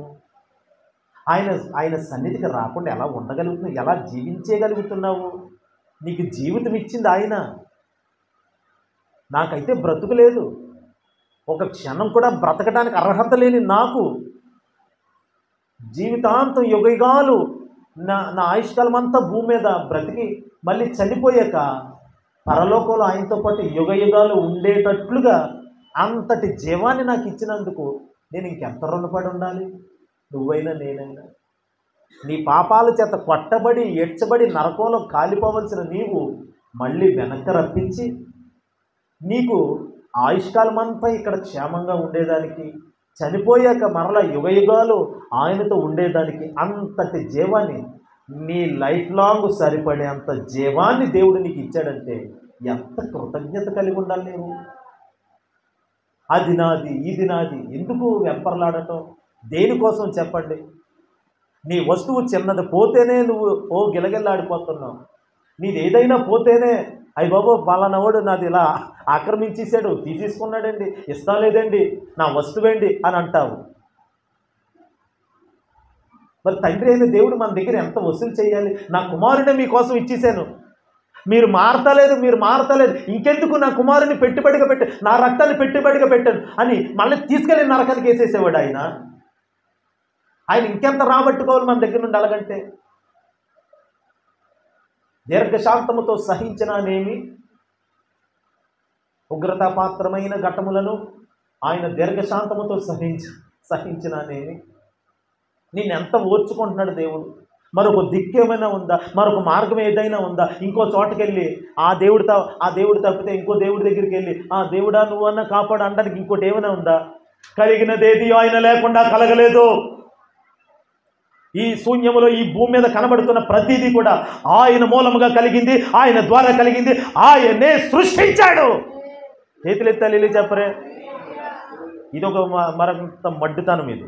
ఆయన సన్నిధికి రాకుండా ఎలా ఉండగలుగుతున్నావు? ఎలా జీవించగలుగుతున్నావు? నీకు జీవితం ఇచ్చింది ఆయన. నాకైతే బ్రతుకు లేదు. ఒక క్షణం కూడా బ్రతకడానికి అర్హత లేని నాకు జీవితాంతం యుగయుగాలు నా ఆయుష్కాలం అంతా భూమి మీద బ్రతికి మళ్ళీ చనిపోయాక పరలోకంలో ఆయనతో పాటు యుగయుగాలు ఉండేటట్లుగా అంతటి జీవాన్ని నాకు ఇచ్చినందుకు నేను ఇంకెంత రుణపడి ఉండాలి? నువ్వైనా నేనైనా. నీ పాపాల చేత కొట్టబడి ఎడ్చబడి నరకంలో కాలిపోవలసిన నీవు మళ్ళీ వెనక్కి రప్పించి నీకు ఆయుష్కాలం అంతా ఇక్కడ క్షేమంగా ఉండేదానికి, చనిపోయాక మరలా యుగయుగాలు ఆయనతో ఉండేదానికి అంతటి జీవాన్ని, నీ లైఫ్ లాంగ్ సరిపడే అంత జీవాన్ని దేవుడు నీకు ఇచ్చాడంటే ఎంత కృతజ్ఞత కలిగి ఉండాలి నీవు? అది నాది, ఇది నాది ఎందుకు వెంపర్లాడటం? దేనికోసం చెప్పండి? నీ వస్తువు చిన్నది పోతేనే నువ్వు గిలగిల్లాడిపోతున్నావు. నీది ఏదైనా పోతేనే అయ్య బాబో పలానావాడు నాది ఇలా ఆక్రమించేశాడు, తీసేసుకున్నాడండి, ఇష్టం లేదండి, నా వస్తువేండి అని అంటావు. మరి తండ్రి అయిన దేవుడు మన దగ్గర ఎంత వసూలు చేయాలి? నా కుమారుడిని మీకోసం ఇచ్చేసాను, మీరు మారతలేదు, ఇంకెందుకు నా కుమారుని పెట్టుబడిగా నా రక్తాన్ని పెట్టుబడిగా పెట్టాను అని మళ్ళీ తీసుకెళ్ళి నరకానికి వేసేసేవాడు ఆయన. ఆయన ఇంకెంత రాబట్టుకోవాలి మన దగ్గర నుండి అలాగంటే? దీర్ఘశాంతముతో సహించినానేమి, ఉగ్రతాపాత్రమైన ఘటములను ఆయన దీర్ఘశాంతముతో సహించినానేమి. నేను ఎంత ఓర్చుకుంటున్నాడు దేవుడు. మరొక దిక్కు ఏమైనా ఉందా? మరొక మార్గం ఏదైనా ఉందా? ఇంకో చోటకెళ్ళి ఆ దేవుడు తప్పితే ఇంకో దేవుడి దగ్గరికి వెళ్ళి ఆ దేవుడా నువ్వన్నా కాపాడు అనడానికి ఇంకోటి ఏమైనా ఉందా? కలిగినదేది ఆయన లేకుండా కలగలేదు. ఈ శూన్యములో ఈ భూమి మీద కనబడుతున్న ప్రతిదీ కూడా ఆయన మూలముగా కలిగింది, ఆయన ద్వారా కలిగింది, ఆయనే సృష్టించాడు. చేతులెత్తాలి చెప్పరే. ఇదొక మరంత మడ్డుతనం. ఇది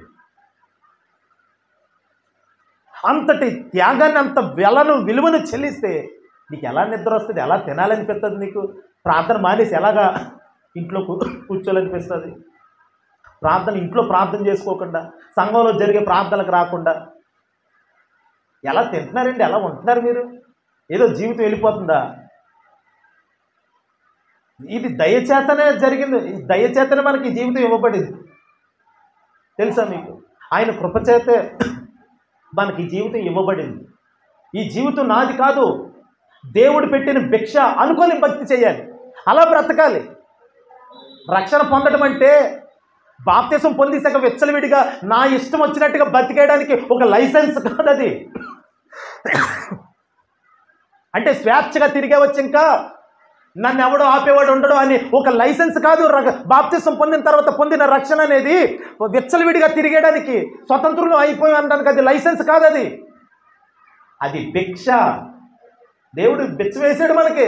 అంతటి త్యాగాన్ని, అంత విలువను చెల్లిస్తే నీకు ఎలా నిద్ర వస్తుంది? ఎలా తినాలనిపిస్తుంది? నీకు ప్రార్థన మానేసి ఎలాగా ఇంట్లో కూర్చోాలనిపిస్తుంది? ఇంట్లో ప్రార్థన చేసుకోకుండా, సంఘంలో జరిగే ప్రార్థనలకు రాకుండా ఎలా తింటున్నారండి? ఎలా ఉంటున్నారు మీరు? ఏదో జీవితం వెళ్ళిపోతుందా? ఇది దయచేతనే జరిగింది. దయచేతనే మనకి జీవితం ఇవ్వబడింది. తెలుసా మీకు? ఆయన కృపచేతే మనకి జీవితం ఇవ్వబడింది. ఈ జీవితం నాది కాదు, దేవుడు పెట్టిన భిక్ష అనుకొని భక్తి చేయాలి, అలా బ్రతకాలి. రక్షణ పొందడం అంటే బాప్తిసం పొందేశాక విచ్చలవిడిగా నా ఇష్టం వచ్చినట్టుగా బతికేయడానికి ఒక లైసెన్స్ కాదు అది. అంటే స్వేచ్ఛగా తిరిగే వచ్చి ఇంకా నన్ను ఎవడో ఆపేవాడు ఉండడు అని ఒక లైసెన్స్ కాదు. బాప్తిసం పొందిన తర్వాత పొందిన రక్షణ అనేది విచ్చలవిడిగా తిరిగేయడానికి, స్వతంత్రులు అయిపోయి అనడానికి అది లైసెన్స్ కాదు. అది భిక్ష. దేవుడు బిచ్చ వేసాడు మనకి.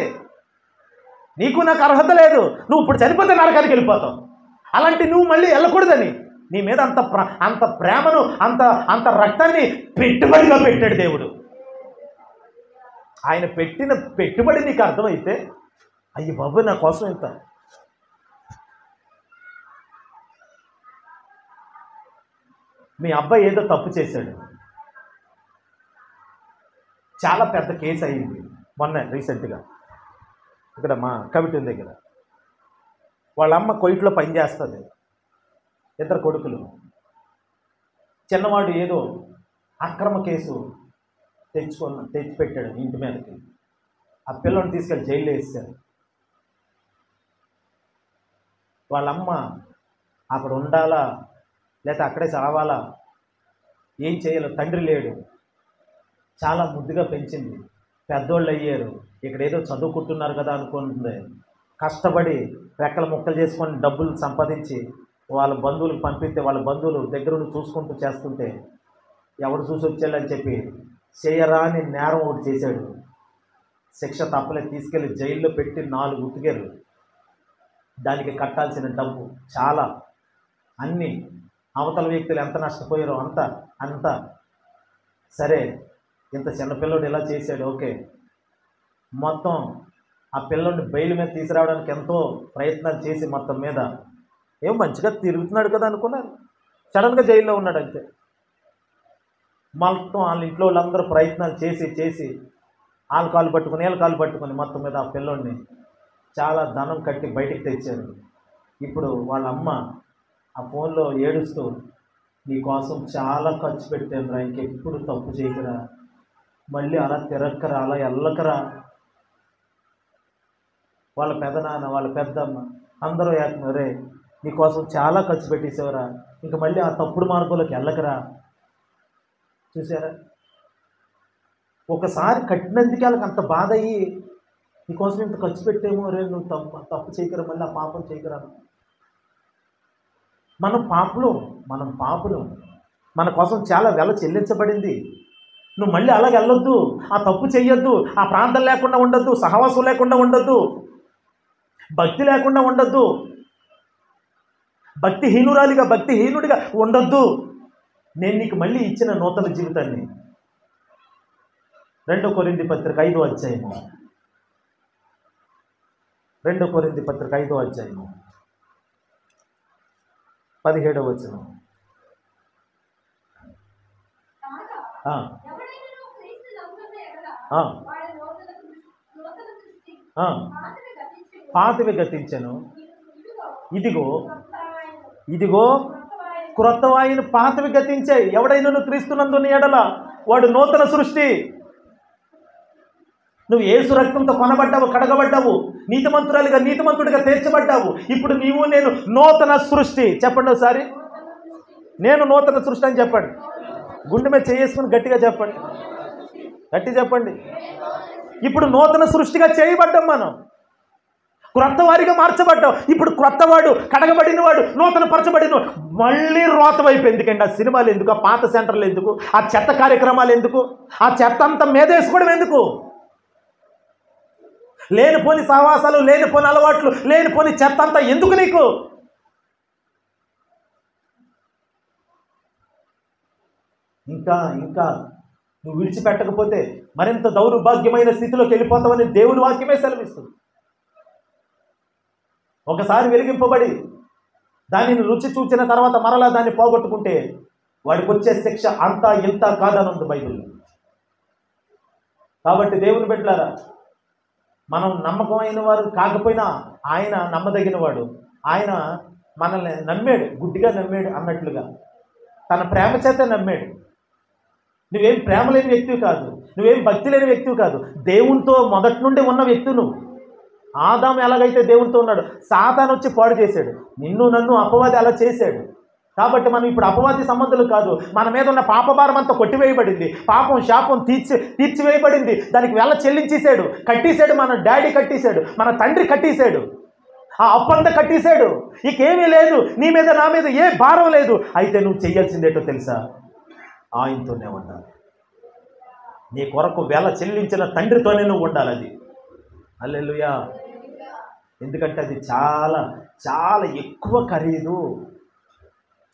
నీకు నాకు అర్హత లేదు, నువ్వు ఇప్పుడు చనిపోతే నరకానికి వెళ్ళిపోతావు. అలాంటి నువ్వు మళ్ళీ వెళ్ళకూడదని నీ మీద అంత ప్రేమను, అంత రక్తాన్ని పెట్టుబడిగా పెట్టాడు దేవుడు. ఆయన పెట్టిన పెట్టుబడి నీకు అర్థమైతే అయ్యి బాబు నా కోసం ఇంత. మీ అబ్బాయి ఏదో తప్పు చేశాడు, చాలా పెద్ద కేసు అయింది మొన్న రీసెంట్గా ఇక్కడ మా కవిటి దగ్గర. వాళ్ళ అమ్మ కొయిట్లో పనిచేస్తుంది, ఇద్దరు కొడుకులు. చిన్నవాడు ఏదో అక్రమ కేసు తెచ్చిపెట్టాడు ఇంటి మీదకి. ఆ పిల్లని తీసుకెళ్ళి జైల్లో వేసారు. వాళ్ళమ్మ అక్కడ ఉండాలా లేకపోతే అక్కడే చావాలా, ఏం చేయాలో తండ్రి లేడు. చాలా ముద్దుగా పెంచింది, పెద్దోళ్ళు అయ్యారు, ఇక్కడ ఏదో చదువుకుంటున్నారు కదా అనుకుంటుంది. కష్టపడి రెక్కల ముక్కలు చేసుకొని డబ్బులు సంపాదించి వాళ్ళ బంధువులకు పంపిస్తే వాళ్ళ బంధువులు దగ్గరుండి చూసుకుంటూ చేస్తుంటే ఎవడు చూసి వచ్చేయాలని చెప్పి చేయరాని నేరం ఒకటి చేశాడు. శిక్ష తప్పలే, తీసుకెళ్ళి జైల్లో పెట్టి 4 ఉతికారు. దానికి కట్టాల్సిన డబ్బు చాలా, అన్నీ అవతల వ్యక్తులు ఎంత నష్టపోయారో అంత సరే. ఇంత చిన్నపిల్లడు ఇలా చేశాడు, ఓకే. మొత్తం ఆ పిల్లోడిని బెయిల్ మీద తీసుకురావడానికి ఎంతో ప్రయత్నాలు చేసి మొత్తం మీద ఏం మంచిగా తిరుగుతున్నాడు కదా అనుకున్నారు. సడన్గా జైల్లో ఉన్నాడు అంతే. మొత్తం వాళ్ళ ఇంట్లో వాళ్ళందరూ ప్రయత్నాలు చేసి వాళ్ళ కాలు పట్టుకుని మొత్తం మీద ఆ పిల్లోడిని చాలా ధనం కట్టి బయటికి తెచ్చారు. ఇప్పుడు వాళ్ళ అమ్మ ఆ ఫోన్లో ఏడుస్తూ, నీకోసం చాలా ఖర్చు పెట్టాను రా, ఇంకెప్పుడు తప్పు చేయకరా, మళ్ళీ అలా తిరక్కరా, అలా వెళ్ళకరా. వాళ్ళ పెదనాన్న వాళ్ళ పెద్దమ్మ అందరూ ఏకమరే, నీకోసం చాలా ఖర్చు పెట్టేసేవరా, ఇంక మళ్ళీ ఆ తప్పుడు మార్గంలోకి వెళ్ళకరా. చూసారా, ఒకసారి కట్టినందుకే వాళ్ళకి అంత బాధ అయ్యి నీకోసం ఇంత ఖర్చు పెట్టేమో, రే నువ్వు తప్పు చేయకరా, మళ్ళీ ఆ పాపం చేయకరా. మనం పాపులు, మన కోసం చాలా వెల చెల్లించబడింది. నువ్వు మళ్ళీ అలాగే వెళ్ళొద్దు, ఆ తప్పు చెయ్యొద్దు, ఆ ప్రాంతం లేకుండా ఉండొద్దు, సహవాసం లేకుండా ఉండొద్దు, భక్తి లేకుండా ఉండొద్దు, భక్తిహీనుడిగా ఉండొద్దు. నేను నీకు మళ్ళీ ఇచ్చిన నూతన జీవితాన్ని 2 కొరింథీ పత్రిక 5వ అధ్యాయము 2 కొరింథీ పత్రిక 5వ అధ్యాయము 17వ వచనం. పాతవి గతించెను, ఇదిగో క్రొత్త వాయును పాతవి గతించాయి. ఎవడైనా క్రీస్తునందున్న ఎడల వాడు నూతన సృష్టి. నువ్వు యేసు రక్తంతో కొనబడ్డావు, కడగబడ్డావు, నీతిమంతుడిగా తీర్చబడ్డావు. ఇప్పుడు నీవు నేను నూతన సృష్టి. చెప్పండి ఒకసారి, నేను నూతన సృష్టి అని చెప్పండి. గుండె మీద చేసుకుని గట్టిగా చెప్పండి, గట్టి చెప్పండి. ఇప్పుడు నూతన సృష్టిగా చేయబడ్డాం, మనం క్రొత్త వారిగా మార్చబడ్డాం. ఇప్పుడు క్రొత్తవాడు, కడగబడినవాడు, నూతన పరచబడినవాడు మళ్ళీ రోతవైపు. ఎందుకండి ఆ సినిమాలు ఎందుకు, ఆ పాత సెంటర్లు ఎందుకు, ఆ చెత్త కార్యక్రమాలు ఎందుకు, ఆ చెత్త అంతా మీదేసుకోవడం ఎందుకు? లేనిపోని సహవాసాలు, లేనిపోని అలవాట్లు, లేనిపోని చెత్త అంతా ఎందుకు నీకు? ఇంకా ఇంకా నువ్వు విడిచిపెట్టకపోతే మరింత దౌర్భాగ్యమైన స్థితిలోకి వెళ్ళిపోతావని దేవుని వాక్యమే సెలవిస్తుంది. ఒకసారి వెలిగింపబడి దానిని రుచి చూచిన తర్వాత మరలా దాన్ని పోగొట్టుకుంటే వాడికి వచ్చే శిక్ష అంతా ఇంత కాదని ఉంది బైబిల్లో. కాబట్టి దేవుని బిడ్డలారా, మనం నమ్మకమైన వారు కాకపోయినా ఆయన నమ్మదగిన వాడు. ఆయన మనల్ని నమ్మాడు, గుడ్డిగా నమ్మాడు అన్నట్లుగా తన ప్రేమ చేత నమ్మాడు. నువ్వేం ప్రేమ లేని వ్యక్తివి కాదు, నువ్వేం భక్తి లేని వ్యక్తివి కాదు, దేవునితో మొదటి నుండి ఉన్న వ్యక్తి నువ్వు. ఆదాము ఎలాగైతే దేవునితో ఉన్నాడు, సాతాను వచ్చి పాడు చేశాడు. నిన్ను నన్ను అపవాది అలా చేశాడు. కాబట్టి మనం ఇప్పుడు అపవాది సంబంధులు కాదు. మన మీద ఉన్న పాపభారం అంతా కొట్టివేయబడింది, పాపం శాపం తీర్చివేయబడింది. దానికి వెళ్ళ చెల్లించేశాడు, కట్టేశాడు. మన డాడీ కట్టేశాడు, మన తండ్రి కట్టేశాడు, ఆ అప్పంతా కట్టేశాడు. ఇకేమీ లేదు, నీ మీద నా మీద ఏ భారం లేదు. అయితే నువ్వు చెయ్యాల్సిందేటో తెలుసా? ఆయనతోనే ఉండాలి. నీ కొరకు వెల చెల్లించిన తండ్రితోనే నువ్వు ఉండాలి. అది హల్లెలూయా. ఎందుకంటే అది చాలా చాలా ఎక్కువ ఖరీదు.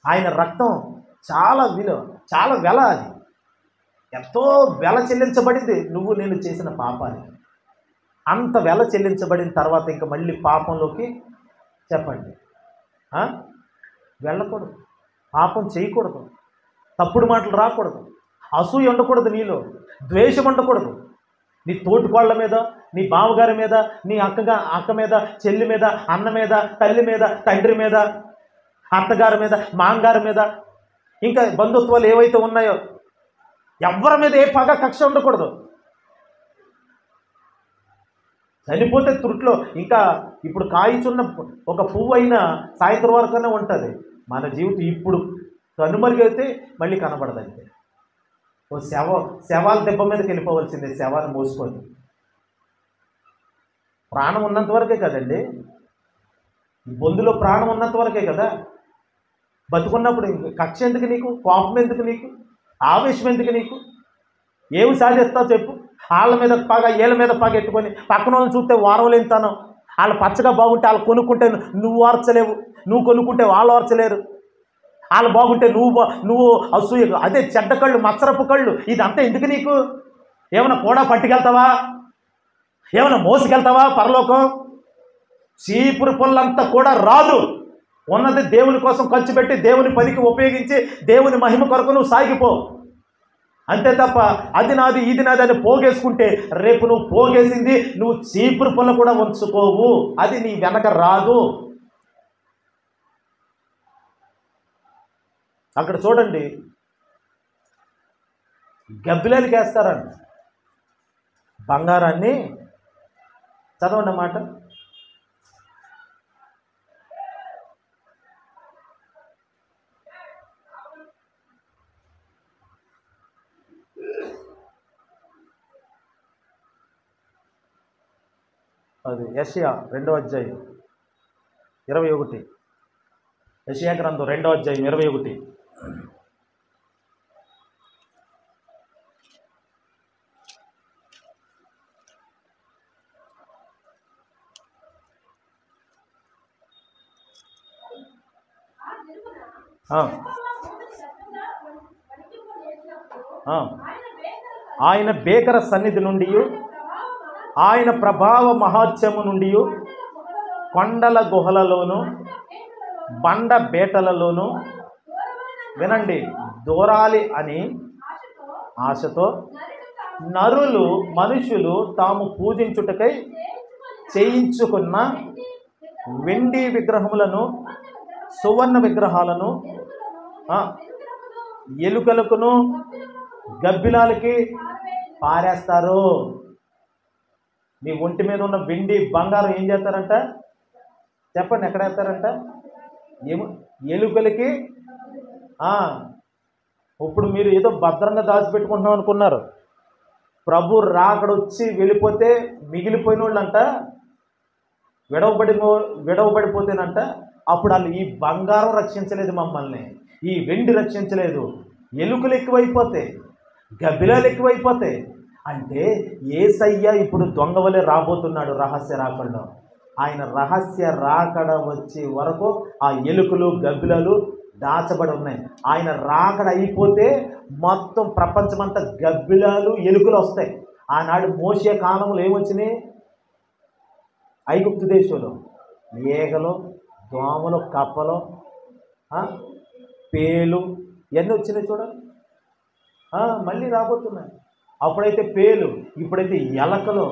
ఆయన రక్తం చాలా విలువ, చాలా వెల. అది ఎంతో వెల చెల్లించబడింది నువ్వు నేను చేసిన పాపానికి. అంత వెల చెల్లించబడిన తర్వాత ఇంకా మళ్ళీ పాపంలోకి చెప్పండి వెళ్ళకూడదు, పాపం చేయకూడదు, తప్పుడు మాటలు రాకూడదు, అసూయ ఉండకూడదు, నీలో ద్వేషం ఉండకూడదు. నీ తోటికోళ్ల మీద, నీ బావగారి మీద, నీ అక్క మీద, చెల్లి మీద, అన్న మీద, తల్లి మీద, తండ్రి మీద, అత్తగారి మీద, మాంగారి మీద, ఇంకా బంధుత్వాలు ఏవైతే ఉన్నాయో ఎవరి మీద ఏ పగ కక్ష ఉండకూడదు. చనిపోతే త్రుట్లో ఇంకా ఇప్పుడు కాయిచున్న ఒక పువ్వు అయినా సాయంత్రం వరకునే ఉంటుంది. మన జీవితం ఇప్పుడు కనుమరుగైతే మళ్ళీ కనబడదంటే ఓ శవాల దెబ్బ మీదకి వెళ్ళిపోవాల్సిందే, శవాన్ని మోసుకొని. ప్రాణం ఉన్నంత వరకే కదండి, బొందులో ప్రాణం ఉన్నంత వరకే కదా. బతుకున్నప్పుడు కక్ష ఎందుకు నీకు, కోపం ఎందుకు నీకు, ఆవేశం ఎందుకు నీకు? ఏమి సాధిస్తావు చెప్పు? వాళ్ళ మీద పగ, వీళ్ళ మీద పగ ఎట్టుకొని పక్కన వాళ్ళని చూస్తే వారవలేంతాను. వాళ్ళు పచ్చగా బాగుంటే వాళ్ళు కొనుక్కుంటే నువ్వు వార్చలేవు, నువ్వు కొనుక్కుంటే వాళ్ళు వార్చలేరు. వాళ్ళు బాగుంటే నువ్వు అసూయ, అదే చెడ్డ కళ్ళు, మత్సరపు కళ్ళు. ఇదంతా ఎందుకు నీకు? ఏమైనా కూడా పట్టుకెళ్తావా? ఏమైనా మోసుకెళ్తావా పరలోకం? చీపురు పొల్లంతా కూడా రాదు. ఉన్నది దేవుని కోసం ఖర్చు పెట్టి దేవుని పనికి ఉపయోగించి దేవుని మహిమ కొరకు నువ్వు సాగిపో. అంతే తప్ప అది నాది ఇది నాది అని పోగేసుకుంటే రేపు నువ్వు పోగేసింది నువ్వు చీపురు పొల్ల కూడా ఉంచుకోవు, అది నీ వెనక రాదు. అక్కడ చూడండి, గబ్బిలాలకి వేస్తారంట బంగారాన్ని. చదవండి మాట. అది యెషయా 2వ అధ్యాయం 21. యెషయా గ్రంథం 2వ అధ్యాయం 21. ఆయన భేకర సన్నిధి నుండి, ఆయన ప్రభావ మహాత్మ్యము నుండి, కొండల గుహలలోను బండ బేటలలోను వినండి, దూరాలి అని ఆశతో మనుషులు తాము పూజించుటకై చేయించుకున్న వెండి విగ్రహములను, సువర్ణ విగ్రహాలను, ఆ, ఎలుకలకును గబ్బిలాలకి పారేస్తారు. నీ ఒంటి మీద ఉన్న వెండి బంగారం ఏం చేస్తారంట? చెప్పండి, ఎక్కడ వేస్తారంట? ఏమో, ఎలుకలకి. ఆ, ఇప్పుడు మీరు ఏదో భద్రంగా దాచిపెట్టుకుంటున్నాం అనుకున్నారు. ప్రభు రాకడొచ్చి వెళ్ళిపోతే మిగిలిపోయిన వాళ్ళంట విడవబడి విడవబడిపోతేనంట అప్పుడు వాళ్ళు ఈ బంగారం రక్షించలేదు మమ్మల్ని, ఈ వెండి రక్షించలేదు, ఎలుకలు ఎక్కువైపోతాయి, గబ్బిలాలు ఎక్కువైపోతాయి. అంటే యేసయ్య ఇప్పుడు దొంగవలే రాబోతున్నాడు రహస్య రాకడలో. ఆయన రహస్య రాకడ వచ్చే వరకు ఆ ఎలుకలు గబ్బిలాలు దాచబడి ఉన్నాయి. ఆయన రాకడ అయిపోతే మొత్తం ప్రపంచమంతా గబ్బిలాలు ఎలుకలు వస్తాయి. ఆనాడు మోషే కాలంలో ఏమొచ్చినాయి? ఐగుప్తు దేశంలో ఏగలు, దోమలు, కప్పలు, పేలు ఇవన్నీ వచ్చినాయి చూడండి. మళ్ళీ రాబోతున్నాయి. అప్పుడైతే పేలు, ఇప్పుడైతే ఎలకలు,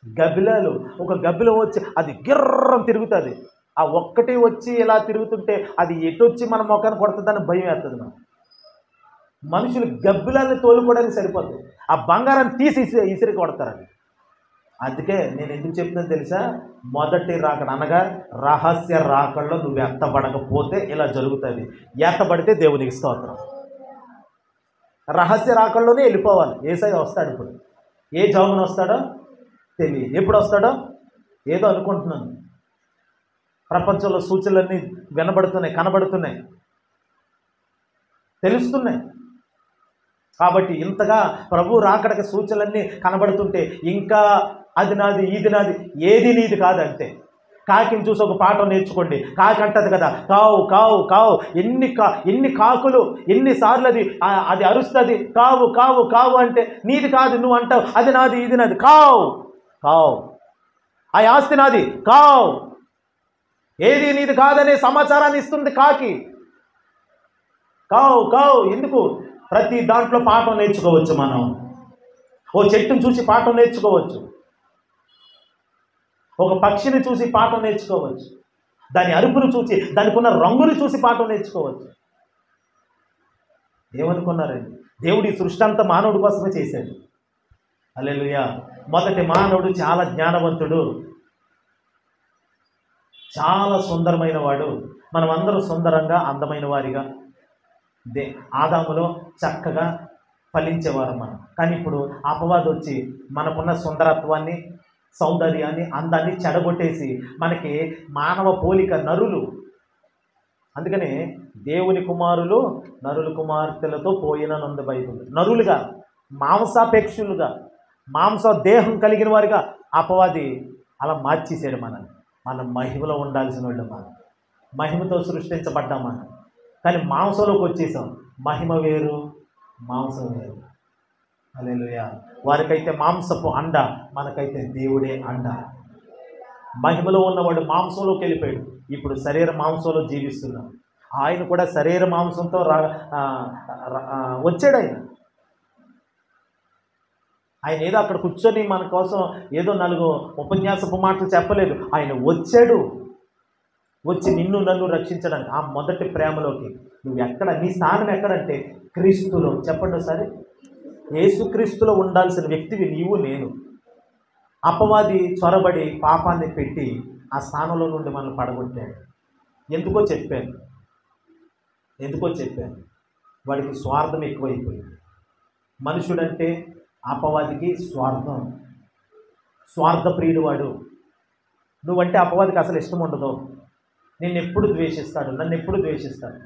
గబ్బిలాలు. ఒక గబ్బిలం వచ్చి అది గిర్రం తిరుగుతుంది. ఆ ఒక్కటి వచ్చి ఇలా తిరుగుతుంటే అది ఎటొచ్చి మన మొఖాన్ని కొడుతుందని భయం వేస్తుంది. మనుషులు గబ్బిలాన్ని తోలుకోవడానికి సరిపోతుంది, ఆ బంగారాన్ని తీసి ఇసిరి కొడతారండి. అందుకే నేను ఎందుకు చెప్తున్నాను తెలుసా? మొదటి రాకడ అనగా రహస్య రాకడలో నువ్వు ఎత్తబడకపోతే ఇలా జరుగుతుంది. ఎత్తబడితే దేవునికి స్తోత్రం. రహస్య రాకడలోనే వెళ్ళిపోవాలి. యేసయ్య వస్తాడు. ఇప్పుడు ఏ జామున వస్తాడో తెలియదు, ఎప్పుడు వస్తాడో ఏదో అనుకుంటున్నాను. ప్రపంచంలో సూచనలన్నీ వినబడుతున్నాయి, కనబడుతున్నాయి, తెలుస్తున్నాయి. కాబట్టి ఇంతగా ప్రభు రాకడకి సూచనలన్నీ కనబడుతుంటే ఇంకా అది నాది, ఇది నాది, ఏది నీది కాదంటే. కాకిని చూసి ఒక పాఠం నేర్చుకోండి. కాకి అంటది కదా, కావు కావు కావు. ఎన్ని కాకులు ఎన్నిసార్లు అది అరుస్తుంది, కావు కావు కావు అంటే నీది కాదు, నువ్వు అంటావు అది నాది, ఇది నాది. కావు కావు, ఆ ఆస్తి నాది, కావు. ఏది నీది కాదనే సమాచారాన్ని ఇస్తుంది కాకి. కావు కావు. ఎందుకు? ప్రతి దాంట్లో పాఠం నేర్చుకోవచ్చు మనం. ఓ చెట్టును చూసి పాఠం నేర్చుకోవచ్చు, ఒక పక్షిని చూసి పాఠం నేర్చుకోవచ్చు, దాని అరుపును చూసి, దానికి ఉన్న రంగును చూసి పాఠం నేర్చుకోవచ్చు. ఏమనుకున్నారండి? దేవుడి సృష్టి అంతా మానవుడి కోసమే చేశాడు. హల్లెలూయా. మొదటి మానవుడు చాలా జ్ఞానవంతుడు, చాలా సుందరమైన వాడు. మనం అందరూ సుందరంగా అందమైన వారిగా ఆదాములో చక్కగా ఫలించేవారు మనం. కానీ ఇప్పుడు అపవాదం వచ్చి మనకున్న సుందరత్వాన్ని, సౌందర్యాన్ని, అందాన్ని చెడగొట్టేసి మనకి మానవ పోలిక నరులు. అందుకనే దేవుని కుమారులు నరుల కుమార్తెలతో పోయిననుంది బైబిల్. నరులుగా, మాంసాపేక్షులుగా, మాంస దేహం కలిగిన వారిగా అపవాది అలా మార్చేసాడు మనల్ని. మనం మహిమలో ఉండాల్సిన వాళ్ళు, మనం మహిమతో సృష్టించబడ్డాం మనం. కానీ మాంసంలోకి వచ్చేసాం. మహిమ వేరు, మాంసం వేరు. హల్లెలూయా. వారికైతే మాంసపు అండ, మనకైతే దేవుడే అండ. మహిమలో ఉన్నవాడు మాంసంలోకి వెళ్ళిపోయాడు, ఇప్పుడు శరీర మాంసంలో జీవిస్తున్నాడు. ఆయన కూడా శరీర మాంసంతో వచ్చాడు. ఆయన ఏదో అక్కడ కూర్చొని మన కోసం ఏదో 4 ఉపన్యాసపు మాటలు చెప్పలేదు. ఆయన వచ్చాడు, వచ్చి నిన్ను నన్ను రక్షించడానికి, ఆ మొదటి ప్రేమలోకి. నువ్వు ఎక్కడ, నీ స్థానం ఎక్కడంటే క్రీస్తులో. చెప్పండి ఒకసారి. యేసుక్రీస్తులో ఉండాల్సిన వ్యక్తివి నీవు, నేను. అపవాది చొరబడి పాపాన్ని పెట్టి ఆ స్థానంలో నుండి మనం పడగొట్టాడు. ఎందుకో చెప్పాను, వాడికి స్వార్థం ఎక్కువైపోయింది. మనుషుడంటే అపవాదికి స్వార్థప్రియుడు వాడు. నువ్వంటే అపవాదికి అసలు ఇష్టం ఉండదు. నిన్నెప్పుడు ద్వేషిస్తాడు, నన్ను ఎప్పుడు ద్వేషిస్తాడు.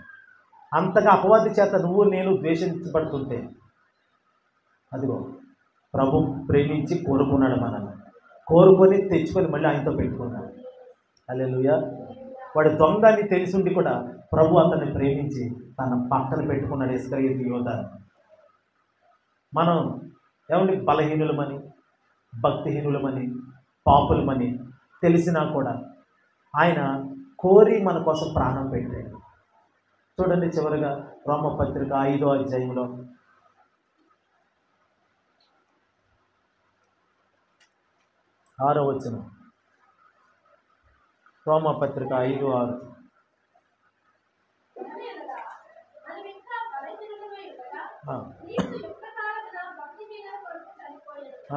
అంతగా అపవాది చేత నువ్వు నేను ద్వేషించబడుతుంటే, అదిగో ప్రభు ప్రేమించి కోరుకున్నాడు మనల్ని. కోరుకొని తెచ్చుకొని మళ్ళీ ఆయనతో పెట్టుకున్నాడు. హల్లెలూయా. వాడు దొంగ అని తెలిసిండి కూడా ప్రభు అతన్ని ప్రేమించి తన పక్కన పెట్టుకున్నాడు. ఇస్కరియోతు యోధ. మనం ఏమండి, బలహీనులమని, భక్తిహీనులమని, పాపులమని తెలిసినా కూడా ఆయన కోరి మన కోసం ప్రాణం పెట్టాడు. చూడండి చివరిగా రోమపత్రిక 5వ అధ్యాయంలో 6వ వచనం. రోమపత్రిక 5:6. ఆ.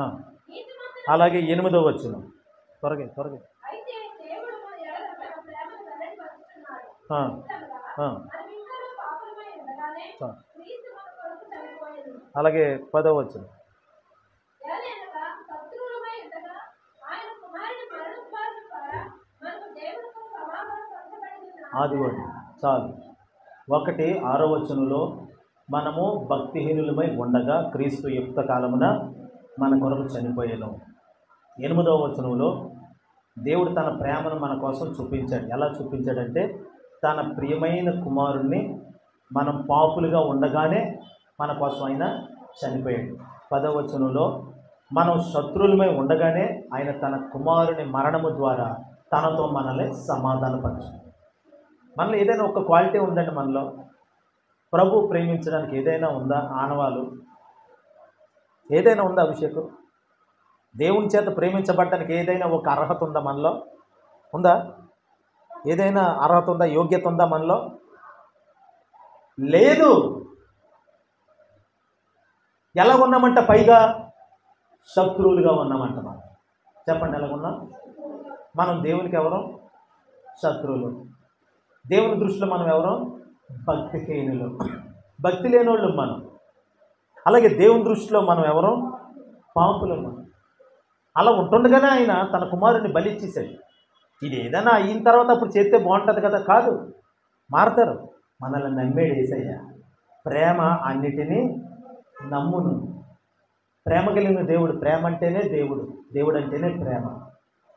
ఆ. అలాగే 8వ వచనం త్వరగా త్వరగా. ఆ. ఆ. ఆ. అలాగే 10వ వచనం. ఆదివాడు చాలు. 6వ వచనంలో మనము భక్తిహీనులమై ఉండగా క్రీస్తు యుక్త కాలమున మన కొరకు చనిపోయాను. 8వ వచనంలో దేవుడు తన ప్రేమను మన కోసం చూపించాడు. ఎలా చూపించాడంటే తన ప్రియమైన కుమారుణ్ణి మనం పాపులుగా ఉండగానే మన కోసం ఆయన చనిపోయాడు. 10వ వచనంలో మనం శత్రువులమై ఉండగానే ఆయన తన కుమారుని మరణము ద్వారా తనతో మనల్ని సమాధానపరచాడు. మనలో ఏదైనా ఒక క్వాలిటీ ఉందండి. మనలో ప్రభు ప్రేమించడానికి ఏదైనా ఉందా? ఆనవాలు ఏదైనా ఉందా? అభిషేకం దేవుని చేత ప్రేమించబడడానికి ఏదైనా ఒక అర్హత ఉందా? మనలో ఉందా? ఏదైనా అర్హత ఉందా? యోగ్యత ఉందా మనలో? లేదు. ఎలా ఉన్నామంట? పైగా శత్రువులుగా ఉన్నామంట. మనం చెప్పండి, ఎలాగున్నాం మనం? దేవునికి ఎవరం? శత్రువులు. దేవుని దృష్టిలో మనం ఎవరం? భక్తిహీనులు, భక్తి లేనోళ్ళు మనం. అలాగే దేవుని దృష్టిలో మనం ఎవరం? పాపులు మనం. అలా ఉంటుండగానే ఆయన తన కుమారుడిని బలి ఇచ్చేసాడు. ఇది ఏదైనా అయిన తర్వాత అప్పుడు చేస్తే బాగుంటుంది కదా? కాదు, మారతారు. మనల్ని నమ్మేడు యేసయ్య. ప్రేమ అన్నిటినీ నమ్మును. ప్రేమ కలిగిన దేవుడు. ప్రేమ అంటేనే దేవుడు, దేవుడు అంటేనే ప్రేమ.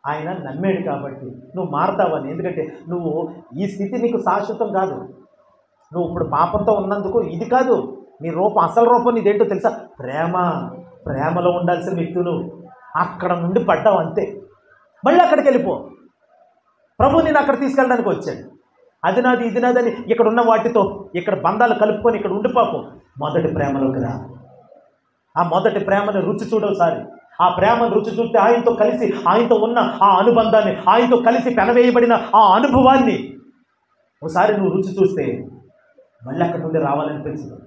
ఆయన నమ్మేడు కాబట్టి నువ్వు మారతావని. ఎందుకంటే నువ్వు ఈ స్థితి నీకు శాశ్వతం కాదు. నువ్వు ఇప్పుడు పాపంతో ఉన్నందుకు ఇది కాదు నీ రూపం. అసలు రూపం నీదేంటో తెలుసా? ప్రేమ. ప్రేమలో ఉండాల్సిన వ్యక్తులు అక్కడ నుండి పడ్డావు అంతే. మళ్ళీ అక్కడికి వెళ్ళిపో. ప్రభు నేను అక్కడ తీసుకెళ్ళడానికి వచ్చాడు. అది నాది ఇది నాదని ఇక్కడ ఉన్న వాటితో ఇక్కడ బంధాలు కలుపుకొని ఇక్కడ ఉండిపోకు. మొదటి ప్రేమలోకి రా. ఆ మొదటి ప్రేమను రుచి చూడవుసారి. ఆ ప్రేమను రుచి చూస్తే ఆయనతో కలిసి ఆయనతో ఉన్న ఆ అనుబంధాన్ని, ఆయనతో కలిసి పెనవేయబడిన ఆ అనుభవాన్ని ఒకసారి నువ్వు రుచి చూస్తే మళ్ళీ అక్కడి నుండి రావాలనిపించదు.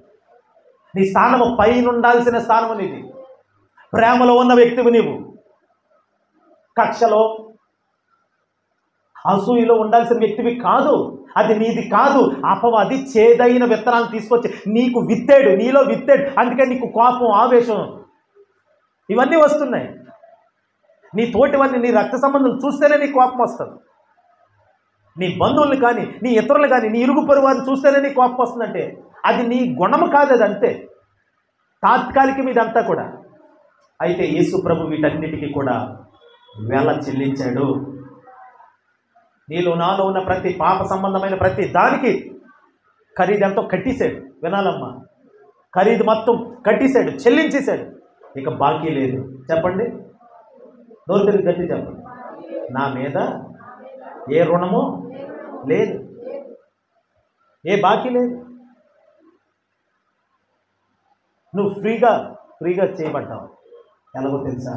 నీ స్థానము పైన ఉండాల్సిన స్థానము నీది. ప్రేమలో ఉన్న వ్యక్తివి నీవు. కక్షలో అసూయలో ఉండాల్సిన వ్యక్తివి కాదు. అది నీది కాదు. అపవాది చేదైన విత్తనాలను తీసుకొచ్చి నీకు విత్తాడు, నీలో విత్తాడు. అందుకే నీకు కోపం, ఆవేశం ఇవన్నీ వస్తున్నాయి. నీ తోటివన్నీ, నీ రక్త సంబంధం చూస్తేనే నీకు కోపం వస్తుంది. నీ బంధువుల్ని కానీ, నీ ఇతరులు కానీ, నీ ఇరుగు పొరుగు వారిని చూస్తేనే నీకు కోపం వస్తుందంటే అది నీ గుణము కాదు. అది అంతే, తాత్కాలికం ఇదంతా కూడా. అయితే యేసు ప్రభు వీటన్నిటికీ కూడా వెల చెల్లించాడు. నీలో నాలో ఉన్న ప్రతి పాప సంబంధమైన ప్రతి దానికి ఖరీదు ఎంతో కట్టేశాడు. వినాలమ్మా, ఖరీదు మొత్తం కట్టేశాడు, చెల్లించేశాడు. ఇక బాకీ లేదు. చెప్పండి, నోరు తిరిగి గట్టి చెప్పండి. నా మీద ఏ రుణము లేదు, ఏ బాకీ లేదు. నువ్వు ఫ్రీగా చేయబడ్డావు. ఎలాగో తెలుసా?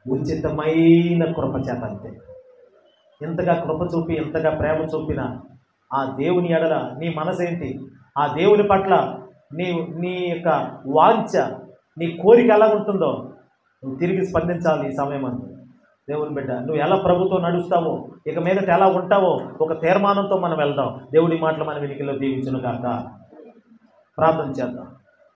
ఉచితమైన కృప చేత. అంతే. ఎంతగా కృప చూపి, ఎంతగా ప్రేమ చూపిన ఆ దేవుని ఎడల నీ మనసేంటి? ఆ దేవుని పట్ల నీ యొక్క వాంఛ, నీ కోరిక ఎలా ఉంటుందో నువ్వు తిరిగి స్పందించాలి ఈ సమయం అంతా. దేవుని బిడ్డ, నువ్వు ఎలా ప్రభుతో నడుస్తావో, ఇక మీదట ఎలా ఉంటావో ఒక తీర్మానంతో మనం వెళ్దాం. దేవుడి మాటలు మన వెనుకలో దీవించును గాక. ప్రార్థన చేద్దాం.